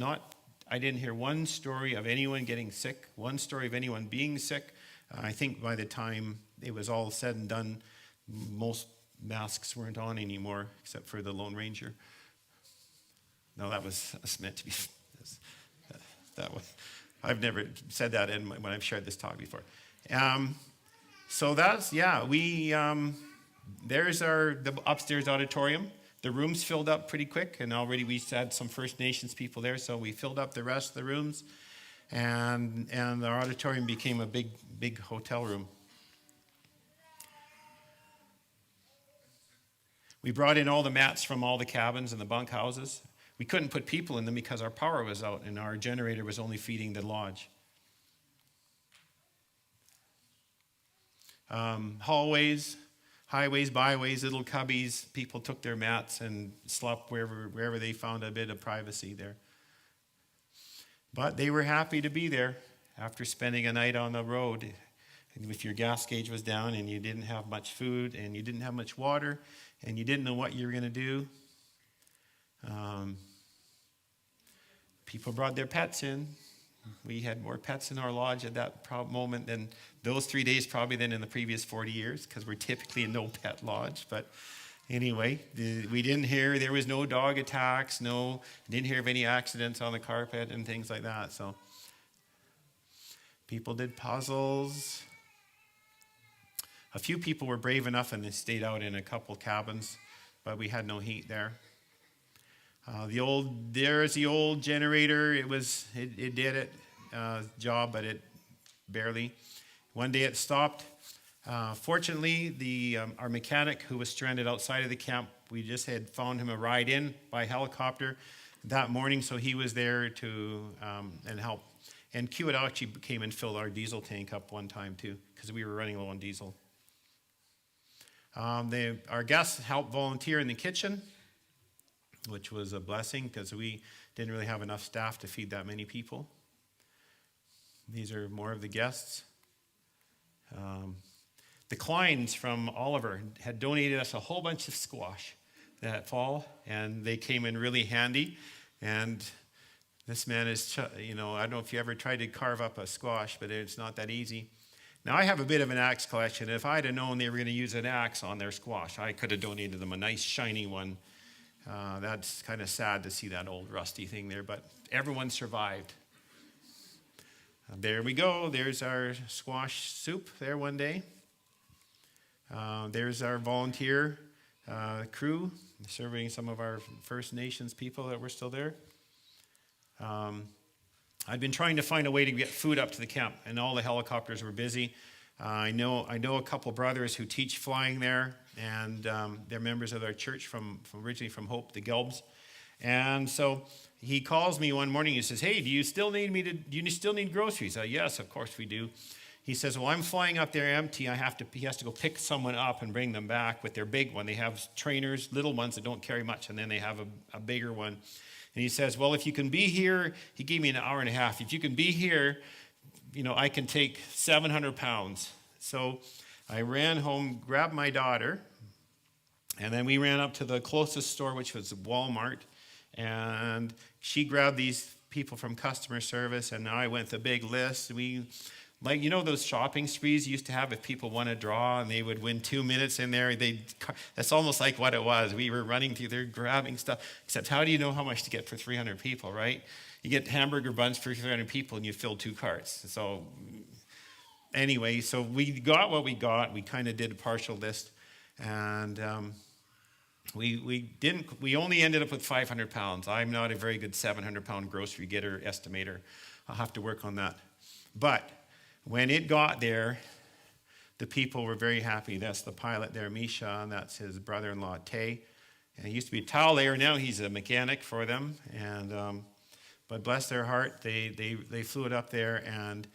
I didn't hear one story of anyone getting sick, one story of anyone being sick. I think by the time it was all said and done, most masks weren't on anymore, except for the Lone Ranger. No, that was meant to be. I've never said that when I've shared this talk before. So that's, there's the upstairs auditorium. The rooms filled up pretty quick, and already we had some First Nations people there, so we filled up the rest of the rooms. And the auditorium became a big hotel room. We brought in all the mats from all the cabins and the bunk houses. We couldn't put people in them because our power was out and our generator was only feeding the lodge. Hallways, highways, byways, little cubbies. People took their mats and slept wherever they found a bit of privacy there. But they were happy to be there after spending a night on the road. And if your gas gauge was down and you didn't have much food and you didn't have much water and you didn't know what you were going to do, people brought their pets in. We had more pets in our lodge at that moment than those 3 days probably than in the previous 40 years because we're typically a no-pet lodge. But anyway, we didn't hear, there was no dog attacks, didn't hear of any accidents on the carpet and things like that. So people did puzzles. A few people were brave enough and they stayed out in a couple cabins, but we had no heat there. There's the old generator. It did its job, but it barely. One day it stopped. Fortunately, our mechanic who was stranded outside of the camp, we just had found him a ride in by helicopter that morning, so he was there to and help. And Kiewit actually came and filled our diesel tank up one time too, because we were running low on diesel. Our guests helped volunteer in the kitchen, which was a blessing because we didn't really have enough staff to feed that many people. These are more of the guests. The Kleins from Oliver had donated us a whole bunch of squash that fall, and they came in really handy. And this man is, I don't know if you ever tried to carve up a squash, but it's not that easy. Now, I have a bit of an axe collection. If I'd have known they were going to use an axe on their squash, I could have donated them a nice shiny one. That's kind of sad to see that old rusty thing there, but everyone survived. There we go. There's our squash soup there one day. There's our volunteer crew serving some of our First Nations people that were still there. I've been trying to find a way to get food up to the camp, and all the helicopters were busy. I know a couple brothers who teach flying there, and they're members of our church from originally from Hope, the Gelbs. And so he calls me one morning. He says, "Hey, do you still need groceries?" Yes, of course we do. He says, "Well, I'm flying up there empty. He has to go pick someone up and bring them back with their big one. They have trainers, little ones that don't carry much, and then they have a bigger one." And he says, "Well, if you can be here," he gave me an hour and a half. "If you can be here, I can take 700 pounds. So I ran home, grabbed my daughter, and then we ran up to the closest store, which was Walmart. And she grabbed these people from customer service, and I went the big list. Those shopping sprees you used to have if people won a draw and they would win 2 minutes in there. That's almost like what it was. We were running through there grabbing stuff. Except how do you know how much to get for 300 people, right? You get hamburger buns for 300 people and you fill 2 carts. So anyway, so we got what we got. We kind of did a partial list, and we only ended up with 500 pounds. I'm not a very good 700-pound grocery getter estimator. I'll have to work on that. But when it got there, the people were very happy. That's the pilot there, Misha, and that's his brother-in-law, Tay. And he used to be a towel layer. Now he's a mechanic for them. And but bless their heart, they flew it up there, and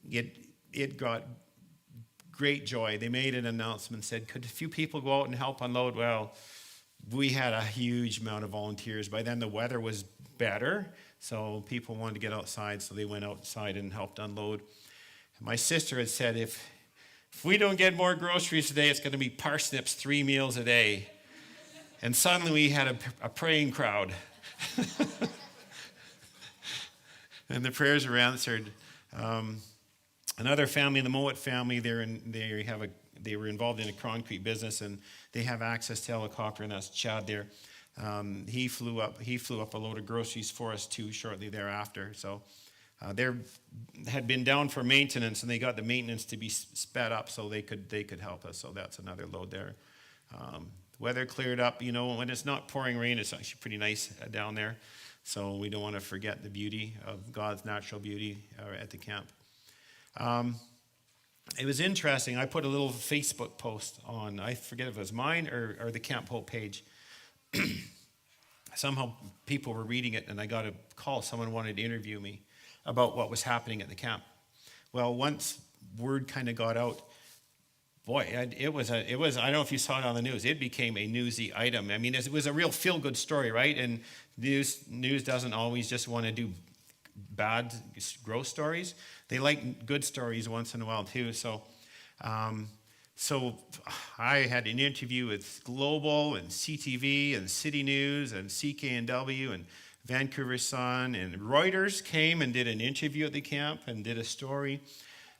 it got great joy. They made an announcement, said, "Could a few people go out and help unload?" Well, we had a huge amount of volunteers. By then the weather was better, so people wanted to get outside, so they went outside and helped unload. My sister had said, if we don't get more groceries today, it's going to be parsnips 3 meals a day. And suddenly we had a praying crowd. And the prayers were answered. Another family, the Mowat family, they were involved in a concrete business, and they have access to helicopter, and that's Chad there. He flew up a load of groceries for us too shortly thereafter. So they had been down for maintenance, and they got the maintenance to be sped up so they could help us. So that's another load there. Weather cleared up. When it's not pouring rain, it's actually pretty nice down there. So we don't want to forget the beauty of God's natural beauty at the camp. It was interesting. I put a little Facebook post on, I forget if it was mine or the Camp Hope page. Somehow people were reading it, and I got a call. Someone wanted to interview me about what was happening at the camp. Well, once word kind of got out, boy, it was. I don't know if you saw it on the news. It became a newsy item. I mean, it was a real feel-good story, right? And news doesn't always just want to do bad, gross stories. They like good stories once in a while too. So I had an interview with Global and CTV and City News and CKNW and Vancouver Sun, and Reuters came and did an interview at the camp and did a story.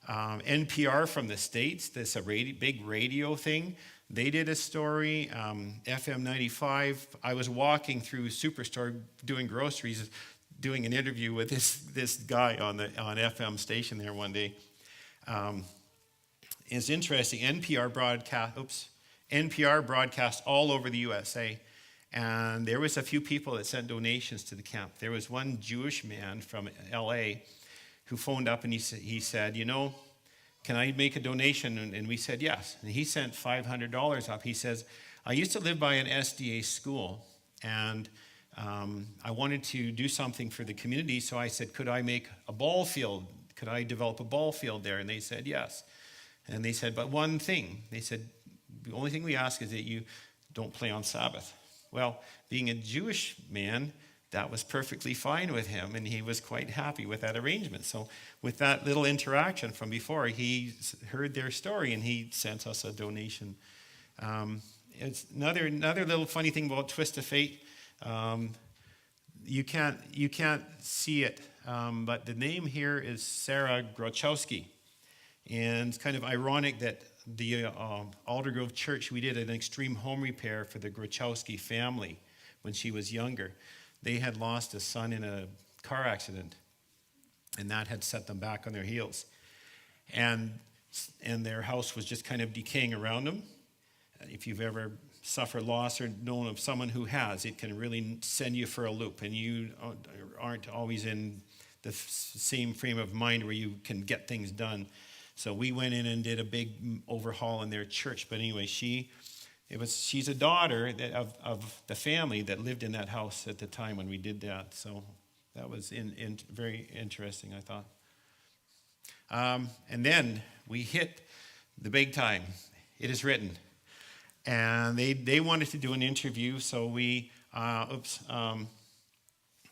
NPR from the States, this big radio thing, they did a story. FM 95. I was walking through Superstore doing groceries, doing an interview with this guy on FM station there one day. It's interesting. NPR broadcast all over the USA, and there was a few people that sent donations to the camp. There was one Jewish man from LA who phoned up, and he said, "Can I make a donation?" And we said yes. And he sent $500 up. He says, "I used to live by an SDA school, and I wanted to do something for the community, so I said, could I make a ball field? Could I develop a ball field there?" And they said yes. And they said, but one thing. They said, the only thing we ask is that you don't play on Sabbath. Well, being a Jewish man, that was perfectly fine with him, and he was quite happy with that arrangement. So with that little interaction from before, he heard their story, and he sent us a donation. It's another little funny thing about Twist of Fate. You can't see it, but the name here is Sarah Grochowski. And it's kind of ironic that the Aldergrove Church, we did an extreme home repair for the Grochowski family when she was younger. They had lost a son in a car accident, and that had set them back on their heels. And their house was just kind of decaying around them. If you've ever suffered loss or known of someone who has, it can really send you for a loop, and you aren't always in the same frame of mind where you can get things done. So we went in and did a big overhaul in their church. But anyway, she's a daughter of the family that lived in that house at the time when we did that. So that was very interesting, I thought. And then we hit the big time. It is written. And they wanted to do an interview, so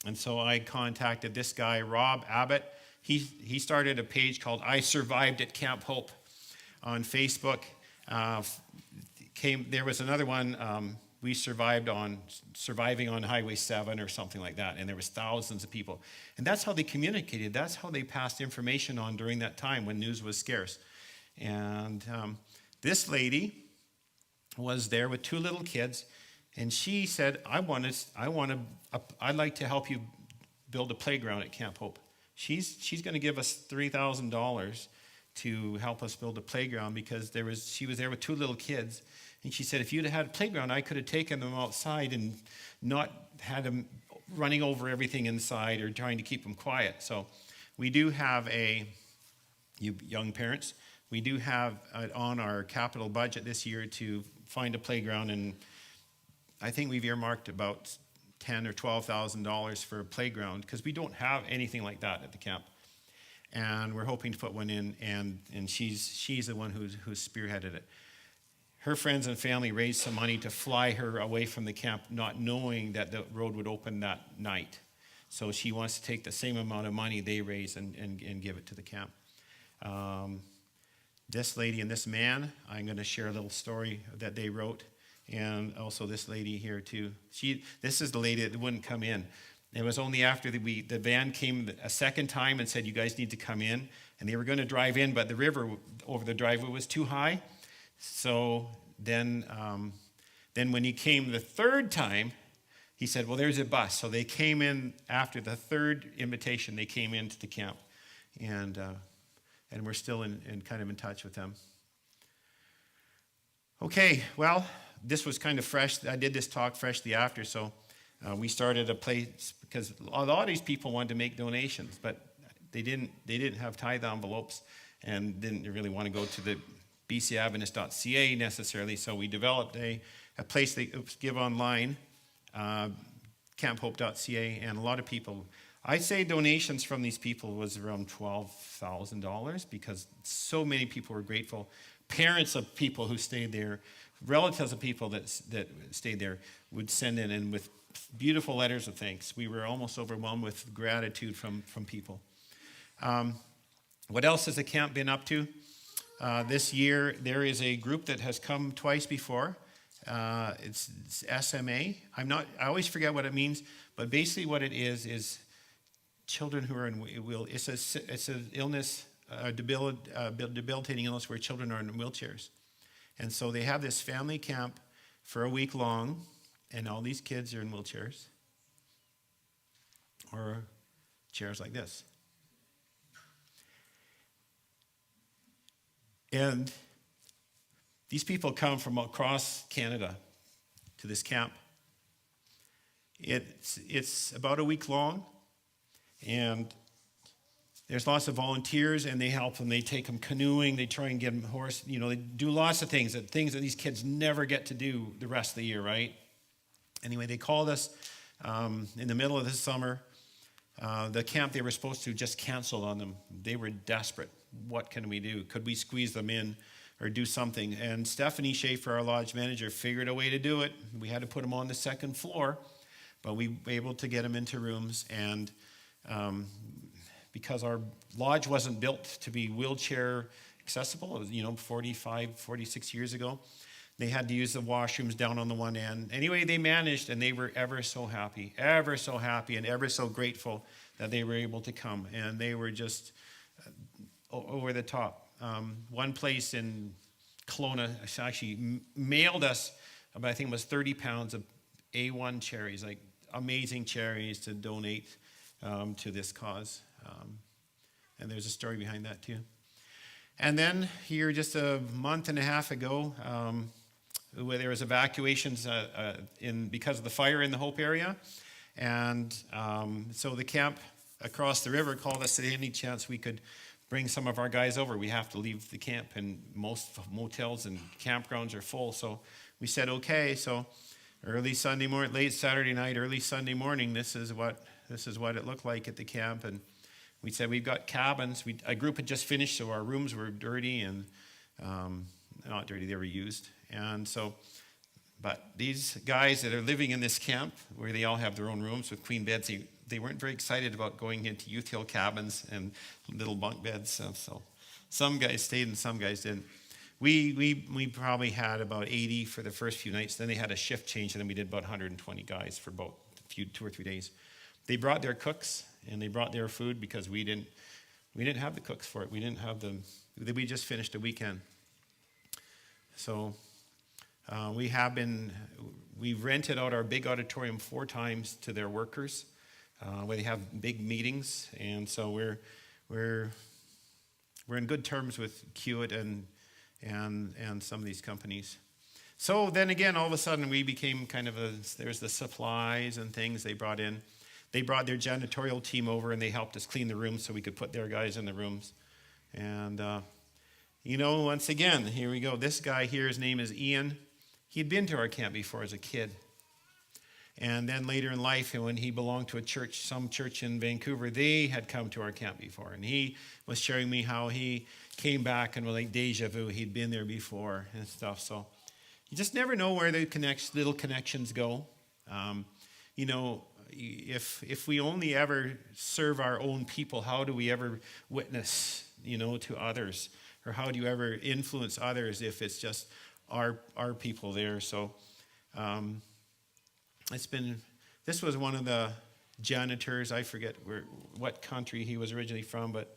and so I contacted this guy, Rob Abbott. He started a page called I Survived at Camp Hope on Facebook. There was another one, surviving on Highway 7 or something like that, and there was thousands of people. And that's how they communicated. That's how they passed information on during that time when news was scarce. And this lady was there with two little kids, and she said, I'd like to help you build a playground at Camp Hope. She's going to give us $3,000 to help us build a playground because she was there with two little kids. And she said, if you'd had a playground, I could have taken them outside and not had them running over everything inside or trying to keep them quiet. So we do have you young parents, we do have on our capital budget this year to find a playground, and I think we've earmarked about $10,000 or $12,000 for a playground because we don't have anything like that at the camp, and we're hoping to put one in. And she's the one who's spearheaded it. Her friends and family raised some money to fly her away from the camp, not knowing that the road would open that night. So she wants to take the same amount of money they raised and give it to the camp. This lady and this man, I'm going to share a little story that they wrote. And also this lady here too. This is the lady that wouldn't come in. It was only after the van came a second time and said, you guys need to come in. And they were going to drive in, but the river over the driveway was too high. So then when he came the third time, he said, well, there's a bus. So they came in after the third invitation. They came into the camp. And we're still in kind of in touch with them. Okay, well, this was kind of fresh. I did this talk freshly after, so we started a place because a lot of these people wanted to make donations, but they didn't have tithe envelopes and didn't really want to go to the bcadventist.ca necessarily. So we developed a place they give online, camphope.ca, and a lot of people. I'd say donations from these people was around $12,000 because so many people were grateful. Parents of people who stayed there, relatives of people that stayed there would send in with beautiful letters of thanks. We were almost overwhelmed with gratitude from people. What else has the camp been up to? This year, there is a group that has come twice before. It's SMA. I always forget what it means, but basically what it is children who are it's an illness, debilitating illness where children are in wheelchairs. And so they have this family camp for a week long, and all these kids are in wheelchairs or chairs like this. And these people come from across Canada to this camp. It's about a week long, and there's lots of volunteers, and they help them. They take them canoeing. They try and get them horse. They do lots of things that these kids never get to do the rest of the year, right? Anyway, they called us in the middle of the summer. The camp they were supposed to just canceled on them. They were desperate. What can we do? Could we squeeze them in or do something. And Stephanie Schaefer, our lodge manager, figured a way to do it. We had to put them on the second floor, but we were able to get them into rooms. And because our lodge wasn't built to be wheelchair accessible, it was, 45, 46 years ago, they had to use the washrooms down on the one end. Anyway, they managed, and they were ever so happy, and ever so grateful that they were able to come. And they were just over the top. One place in Kelowna actually mailed us, I think it was 30 pounds of A1 cherries, like amazing cherries to donate to this cause. And there's a story behind that too. And then here just a month and a half ago, where there was evacuations because of the fire in the Hope area. And so the camp across the river called us at any chance we could bring some of our guys over. We have to leave the camp, and most motels and campgrounds are full. So we said, okay. So early Sunday morning, late Saturday night, early Sunday morning, this is what it looked like at the camp. And we said, we've got cabins. A group had just finished, so our rooms were dirty and not dirty, they were used. And so, but these guys that are living in this camp, where they all have their own rooms with queen beds, they weren't very excited about going into youth hill cabins and little bunk beds. So some guys stayed and some guys didn't. We probably had about 80 for the first few nights. Then they had a shift change, and then we did about 120 guys for about 2 or 3 days. They brought their cooks and they brought their food because we didn't have the cooks for it. We just finished a weekend. So we've rented out our big auditorium 4 times to their workers, where they have big meetings, and so we're in good terms with Hewitt and some of these companies. So then again, all of a sudden we became there's the supplies and things they brought in. They brought their janitorial team over and they helped us clean the rooms so we could put their guys in the rooms. And once again, here we go. This guy here, his name is Ian. He'd been to our camp before as a kid. And then later in life, when he belonged to some church in Vancouver, they had come to our camp before. And he was sharing me how he came back and was like deja vu. He'd been there before and stuff. So you just never know where the little connections go. If we only ever serve our own people, how do we ever witness, to others? Or how do you ever influence others if it's just our people there? So this was one of the janitors. I forget what country he was originally from, but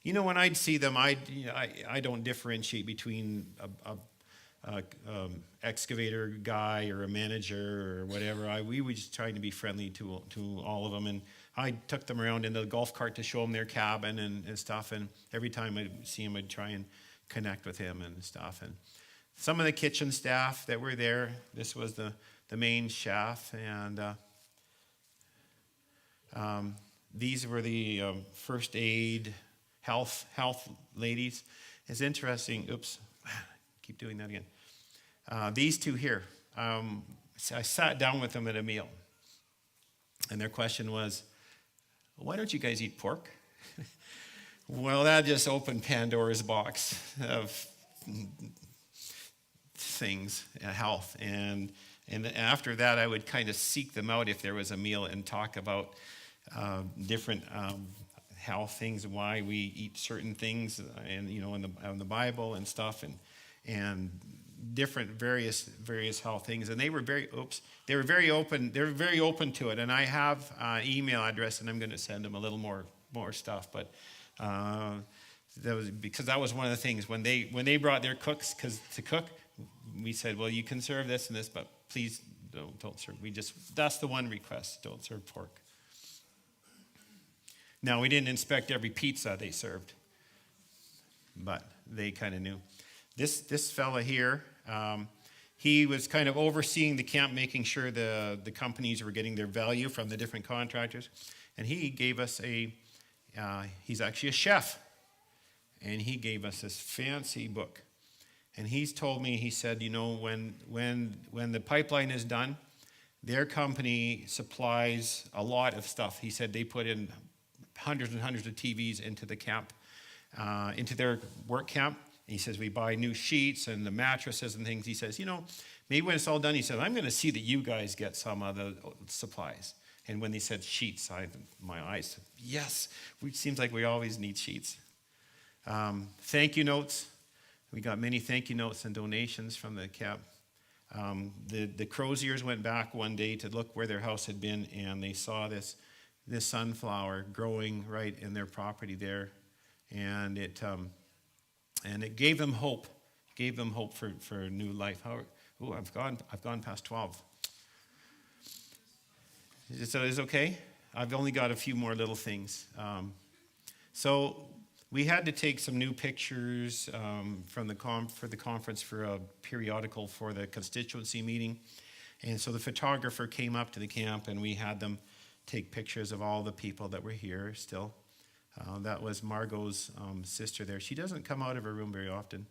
when I'd see them, I don't differentiate between a excavator guy or a manager or whatever. We were just trying to be friendly to all of them, and I took them around in the golf cart to show them their cabin and stuff. And every time I'd see him, I'd try and connect with him and stuff. And some of the kitchen staff that were there, this was the main chef, and these were the first aid health ladies. It's interesting. Oops, keep doing that again. These two here, I sat down with them at a meal, and their question was, why don't you guys eat pork? Well, that just opened Pandora's box of things, health. And after that, I would kind of seek them out if there was a meal and talk about different health things, why we eat certain things, and in the Bible and stuff, and different various health things. And they were very open. They were very open to it. And I have an email address, and I'm going to send them a little more stuff. But that was one of the things when they brought their cooks to cook. We said, well, you can serve this and this, but please don't serve. That's the one request: don't serve pork. Now, we didn't inspect every pizza they served, but they kind of knew. This fella here, he was kind of overseeing the camp, making sure the companies were getting their value from the different contractors. And he gave us he's actually a chef, and he gave us this fancy book. And he's told me, he said, when the pipeline is done, their company supplies a lot of stuff. He said they put in hundreds and hundreds of TVs into the camp, into their work camp. he says, we buy new sheets and the mattresses and things. He says, maybe when it's all done, he said, I'm going to see that you guys get some of the supplies. And when they said sheets, my eyes said, yes, it seems like we always need sheets. Thank you notes. We got many thank you notes and donations from the camp. The Croziers went back one day to look where their house had been, and they saw this sunflower growing right in their property there, and it gave them hope. Gave them hope for a new life. I've gone past 12. So is it okay? I've only got a few more little things. So we had to take some new pictures for the conference for a periodical for the constituency meeting. And so the photographer came up to the camp and we had them take pictures of all the people that were here still. That was Margot's sister there. She doesn't come out of her room very often.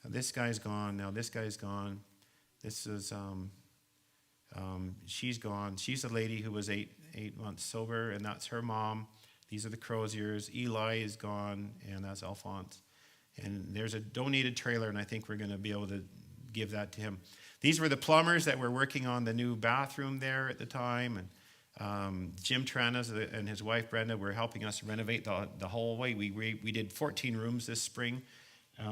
This guy's gone. Now this guy's gone. This is, she's gone. She's a lady who was eight months sober, and that's her mom. These are the Croziers. Eli is gone, and that's Alphonse. And there's a donated trailer, and I think we're going to be able to give that to him. These were the plumbers that were working on the new bathroom there at the time. And Jim Tranas and his wife Brenda were helping us renovate the hallway. We did 14 rooms this spring.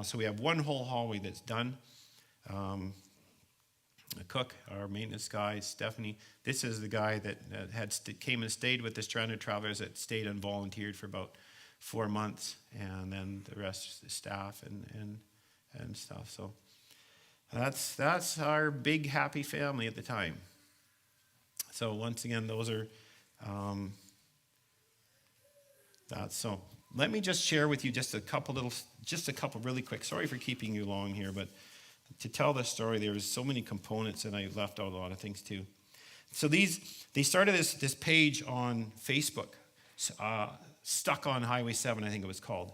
So we have one whole hallway that's done. The cook, our maintenance guy, Stephanie. This is the guy that came and stayed with the stranded travelers that stayed and volunteered for about 4 months, and then the rest is staff and stuff. So that's our big happy family at the time. So once again, those are that. So let me just share with you just a couple really quick. Sorry for keeping you long here, but to tell this story, there was so many components, and I left out a lot of things too. So they started this page on Facebook, Stuck on Highway 7, I think it was called.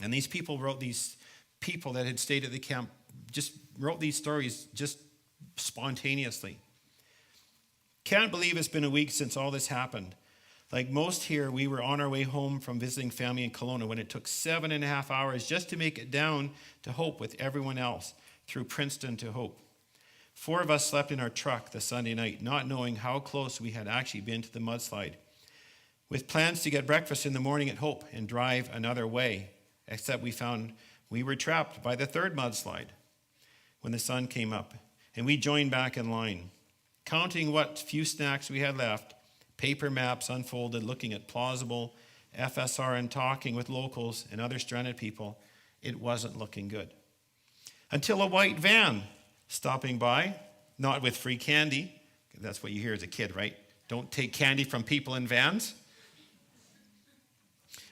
And these people that had stayed at the camp just wrote these stories just spontaneously. Can't believe it's been a week since all this happened. Like most here, we were on our way home from visiting family in Kelowna when it took 7.5 hours just to make it down to Hope with everyone else, through Princeton to Hope. 4 of us slept in our truck the Sunday night, not knowing how close we had actually been to the mudslide, with plans to get breakfast in the morning at Hope and drive another way, except we found we were trapped by the 3rd mudslide when the sun came up, and we joined back in line. Counting what few snacks we had left, paper maps unfolded, looking at plausible FSR and talking with locals and other stranded people, it wasn't looking good. Until a white van stopping by, not with free candy. That's what you hear as a kid, right? Don't take candy from people in vans.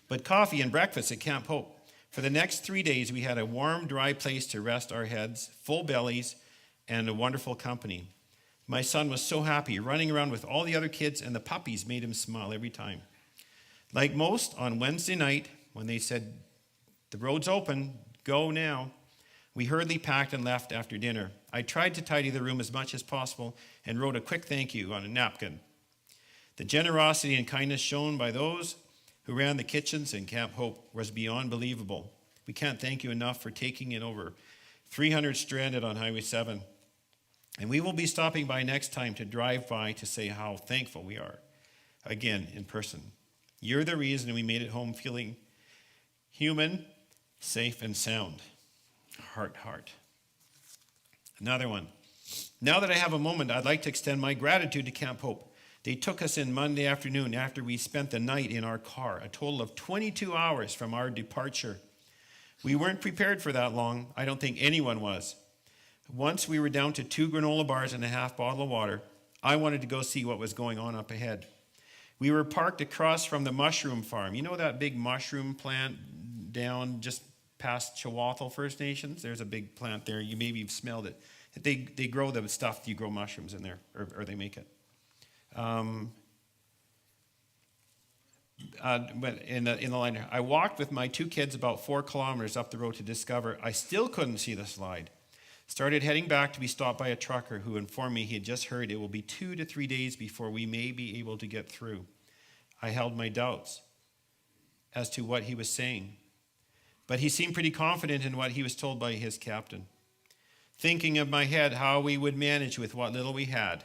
But coffee and breakfast at Camp Hope. For the next 3 days, we had a warm, dry place to rest our heads, full bellies, and a wonderful company. My son was so happy, running around with all the other kids, and the puppies made him smile every time. Like most, on Wednesday night, when they said, the road's open, go now, we hurriedly packed and left after dinner. I tried to tidy the room as much as possible and wrote a quick thank you on a napkin. The generosity and kindness shown by those who ran the kitchens in Camp Hope was beyond believable. We can't thank you enough for taking in over 300 stranded on Highway 7. And we will be stopping by next time to drive by to say how thankful we are, again, in person. You're the reason we made it home feeling human, safe, and sound. Heart. Another one. Now that I have a moment, I'd like to extend my gratitude to Camp Hope. They took us in Monday afternoon after we spent the night in our car, a total of 22 hours from our departure. We weren't prepared for that long. I don't think anyone was. Once we were down to 2 granola bars and a half bottle of water, I wanted to go see what was going on up ahead. We were parked across from the mushroom farm. You know that big mushroom plant down just past Chihuahua First Nations? There's a big plant there. You maybe have smelled it. They grow the stuff. You grow mushrooms in there, or they make it. But in the line, I walked with my 2 kids about 4 kilometers up the road to discover I still couldn't see the slide. Started heading back to be stopped by a trucker who informed me he had just heard it will be 2 to 3 days before we may be able to get through. I held my doubts as to what he was saying. but he seemed pretty confident in what he was told by his captain. Thinking in my head how we would manage with what little we had.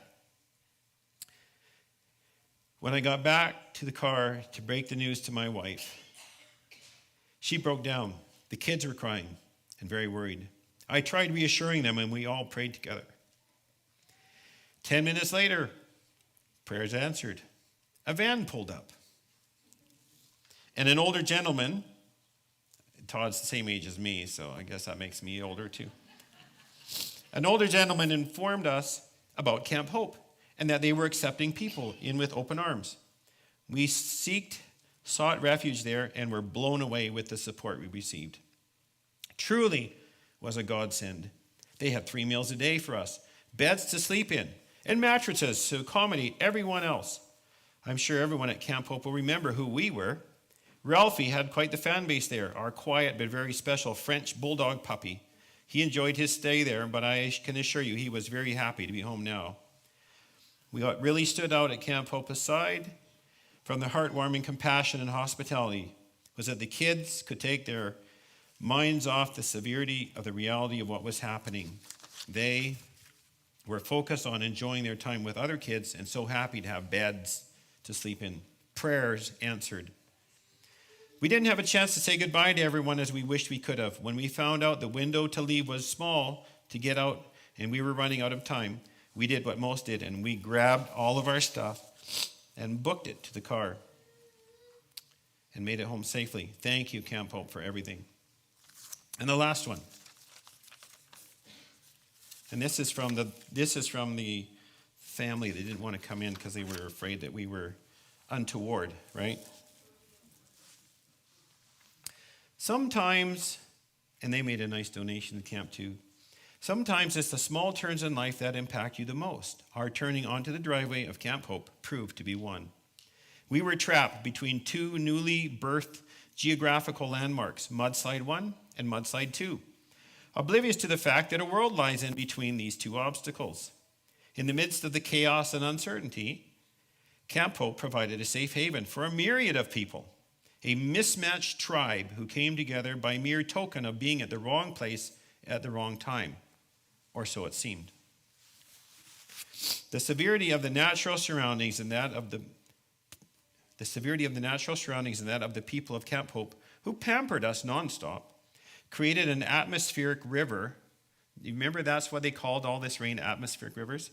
When I got back to the car to break the news to my wife, she broke down. The kids were crying and very worried. I tried reassuring them, and we all prayed together. 10 minutes later, prayers answered. A van pulled up. And an older gentleman, Todd's the same age as me, so I guess that makes me older too. An older gentleman informed us about Camp Hope and that they were accepting people in with open arms. We sought refuge there and were blown away with the support we received. Truly was a godsend. They had 3 meals a day for us, beds to sleep in, and mattresses to accommodate everyone else. I'm sure everyone at Camp Hope will remember who we were. Ralphie had quite the fan base there, our quiet but very special French bulldog puppy. He enjoyed his stay there, but I can assure you he was very happy to be home now. What really stood out at Camp Hope, aside from the heartwarming compassion and hospitality, was that the kids could take their minds off the severity of the reality of what was happening. They were focused on enjoying their time with other kids and so happy to have beds to sleep in. Prayers answered. We didn't have a chance to say goodbye to everyone as we wished we could have. When we found out the window to leave was small to get out and we were running out of time, we did what most did, and we grabbed all of our stuff and booked it to the car and made it home safely. Thank you, Camp Hope, for everything. And the last one. And this is from the family. They didn't want to come in because they were afraid that we were untoward, right? Sometimes, and they made a nice donation to camp too, sometimes it's the small turns in life that impact you the most. Our turning onto the driveway of Camp Hope proved to be one. We were trapped between 2 newly birthed geographical landmarks, Mudslide 1 and Mudslide 2, oblivious to the fact that a world lies in between these 2 obstacles. In the midst of the chaos and uncertainty, Camp Hope provided a safe haven for a myriad of people, a mismatched tribe who came together by mere token of being at the wrong place at the wrong time, or so it seemed. The severity of the natural surroundings and that of the people of Camp Hope, who pampered us nonstop, created an atmospheric river. You remember that's what they called all this rain, atmospheric rivers?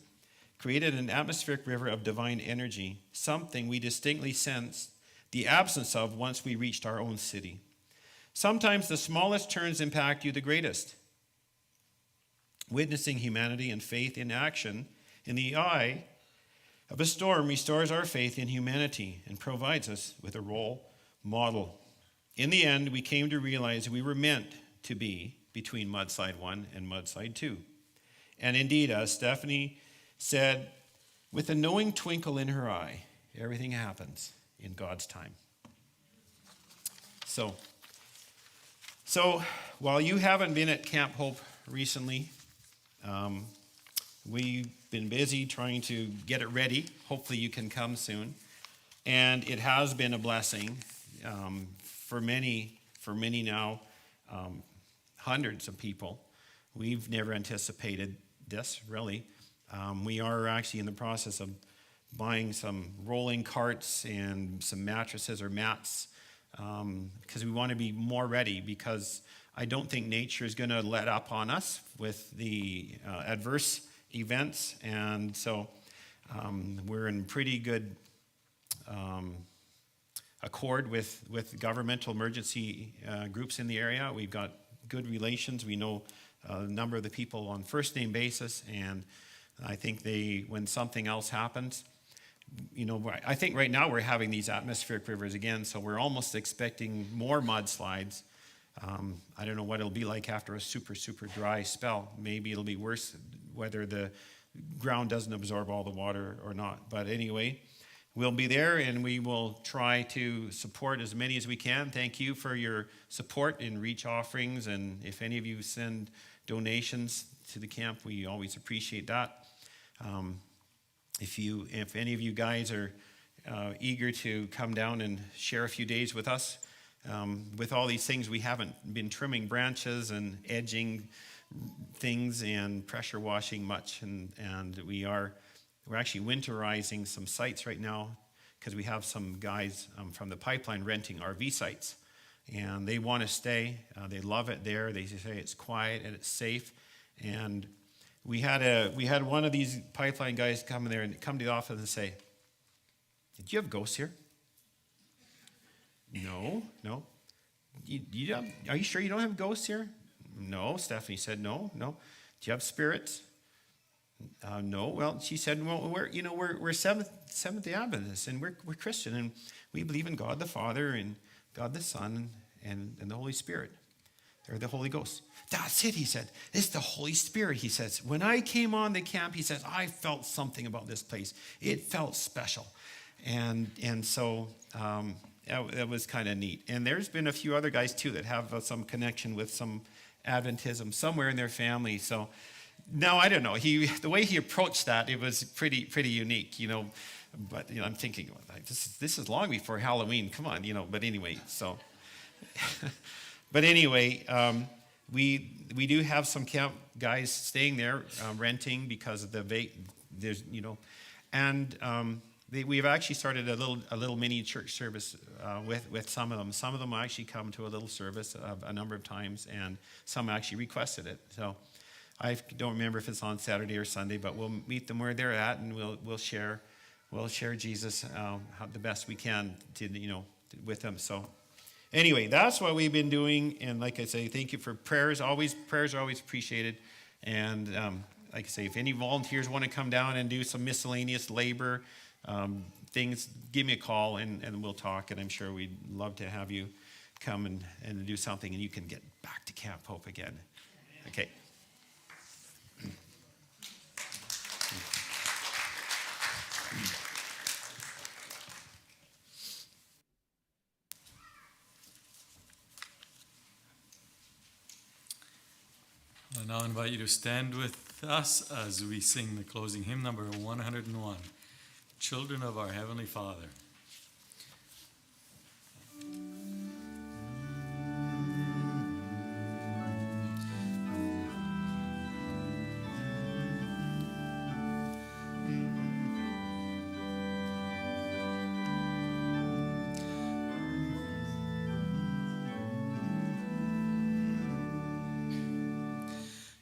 Created an atmospheric river of divine energy, something we distinctly sensed the absence of once we reached our own city. Sometimes the smallest turns impact you the greatest. Witnessing humanity and faith in action in the eye of a storm restores our faith in humanity and provides us with a role model. In the end, we came to realize we were meant to be between Mudslide 1 and Mudslide 2. And indeed, as Stephanie said, with a knowing twinkle in her eye, everything happens in God's time. So while you haven't been at Camp Hope recently, we've been busy trying to get it ready. Hopefully you can come soon. And it has been a blessing for many now, hundreds of people. We've never anticipated this, really. We are actually in the process of buying some rolling carts and some mattresses or mats because we want to be more ready, because I don't think nature is going to let up on us with the adverse events. And so we're in pretty good accord with governmental emergency groups in the area. We've got good relations. We know a number of the people on first name basis, and I think when something else happens, I think right now we're having these atmospheric rivers again, so we're almost expecting more mudslides. I don't know what it'll be like after a super, super dry spell. Maybe it'll be worse, whether the ground doesn't absorb all the water or not. But anyway, we'll be there, and we will try to support as many as we can. Thank you for your support in reach offerings, and if any of you send donations to the camp, we always appreciate that. If any of you guys are eager to come down and share a few days with us, with all these things, we haven't been trimming branches and edging things and pressure washing much, and we're actually winterizing some sites right now because we have some guys from the pipeline renting RV sites, and they want to stay. They love it there. They say it's quiet and it's safe. And we had one of these pipeline guys come in there and come to the office and say, "Did you have ghosts here?" No. Are you sure you don't have ghosts here? No. Stephanie said, no. Do you have spirits? No. Well, she said, well, we're Seventh-day Adventists, and we're Christian, and we believe in God the Father and God the Son and the Holy Spirit, or the Holy Ghost. That's it, he said. It's the Holy Spirit, he says. When I came on the camp, he says, I felt something about this place. It felt special. And so that was kind of neat. And there's been a few other guys, too, that have some connection with some Adventism somewhere in their family. So now, I don't know. The way he approached that, it was pretty unique, But I'm thinking, this is long before Halloween. Come on, But anyway, so. But anyway, we do have some camp guys staying there, renting because of there's and we've actually started a little mini church service with some of them. Some of them actually come to a little service a number of times, and some actually requested it. So I don't remember if it's on Saturday or Sunday, but we'll meet them where they're at, and we'll share Jesus the best we can with them. So. Anyway, that's what we've been doing, and like I say, thank you for prayers. Prayers are always appreciated, and like I say, if any volunteers want to come down and do some miscellaneous labor things, give me a call, and we'll talk, and I'm sure we'd love to have you come and do something, and you can get back to Camp Hope again. Okay. I now invite you to stand with us as we sing the closing hymn, number 101, Children of Our Heavenly Father.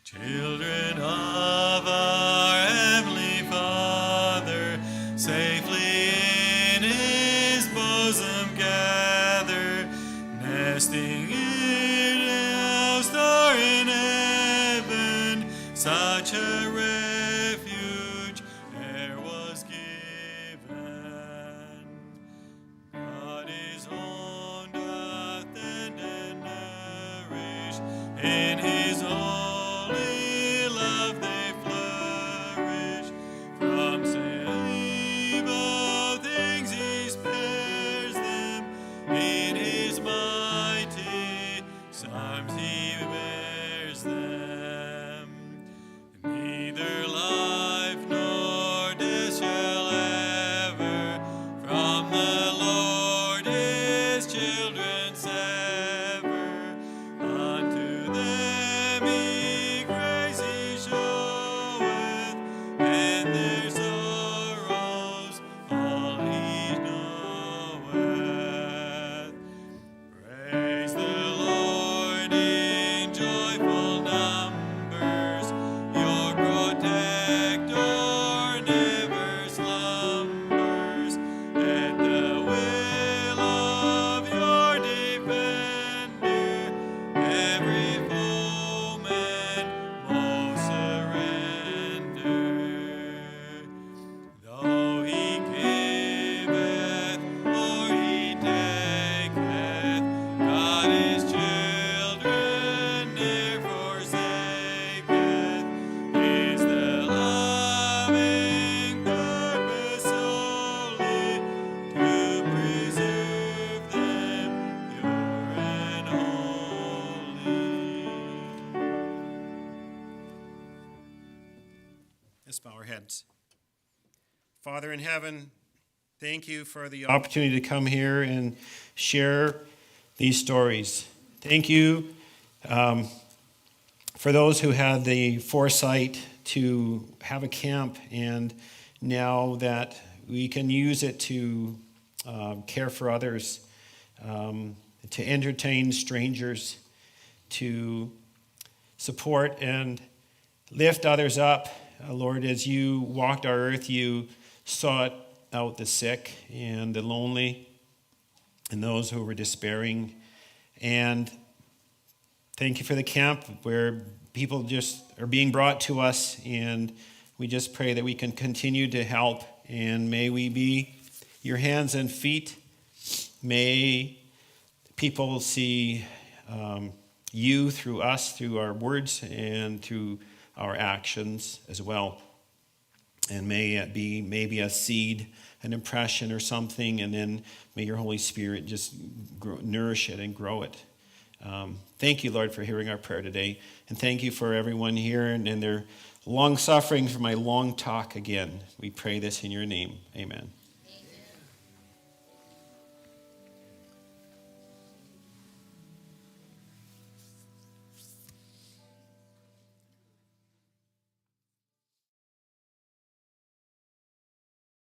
Children of our Heavenly Father, safely in His bosom gather, nesting in a star in heaven, such a refuge e'er was given. God His own doth tend and nourish in His own. Let's bow our heads. Father in heaven, thank you for the opportunity to come here and share these stories. Thank you for those who had the foresight to have a camp, and now that we can use it to care for others, to entertain strangers, to support and lift others up. Lord, as you walked our earth, you sought out the sick and the lonely and those who were despairing. And thank you for the camp where people just are being brought to us, and we just pray that we can continue to help, and may we be your hands and feet. May people see you through us, through our words and through our actions as well. And may it be maybe a seed, an impression or something, and then may your Holy Spirit just nourish it and grow it. Thank you, Lord, for hearing our prayer today. And thank you for everyone here and their long suffering for my long talk again. We pray this in your name. Amen.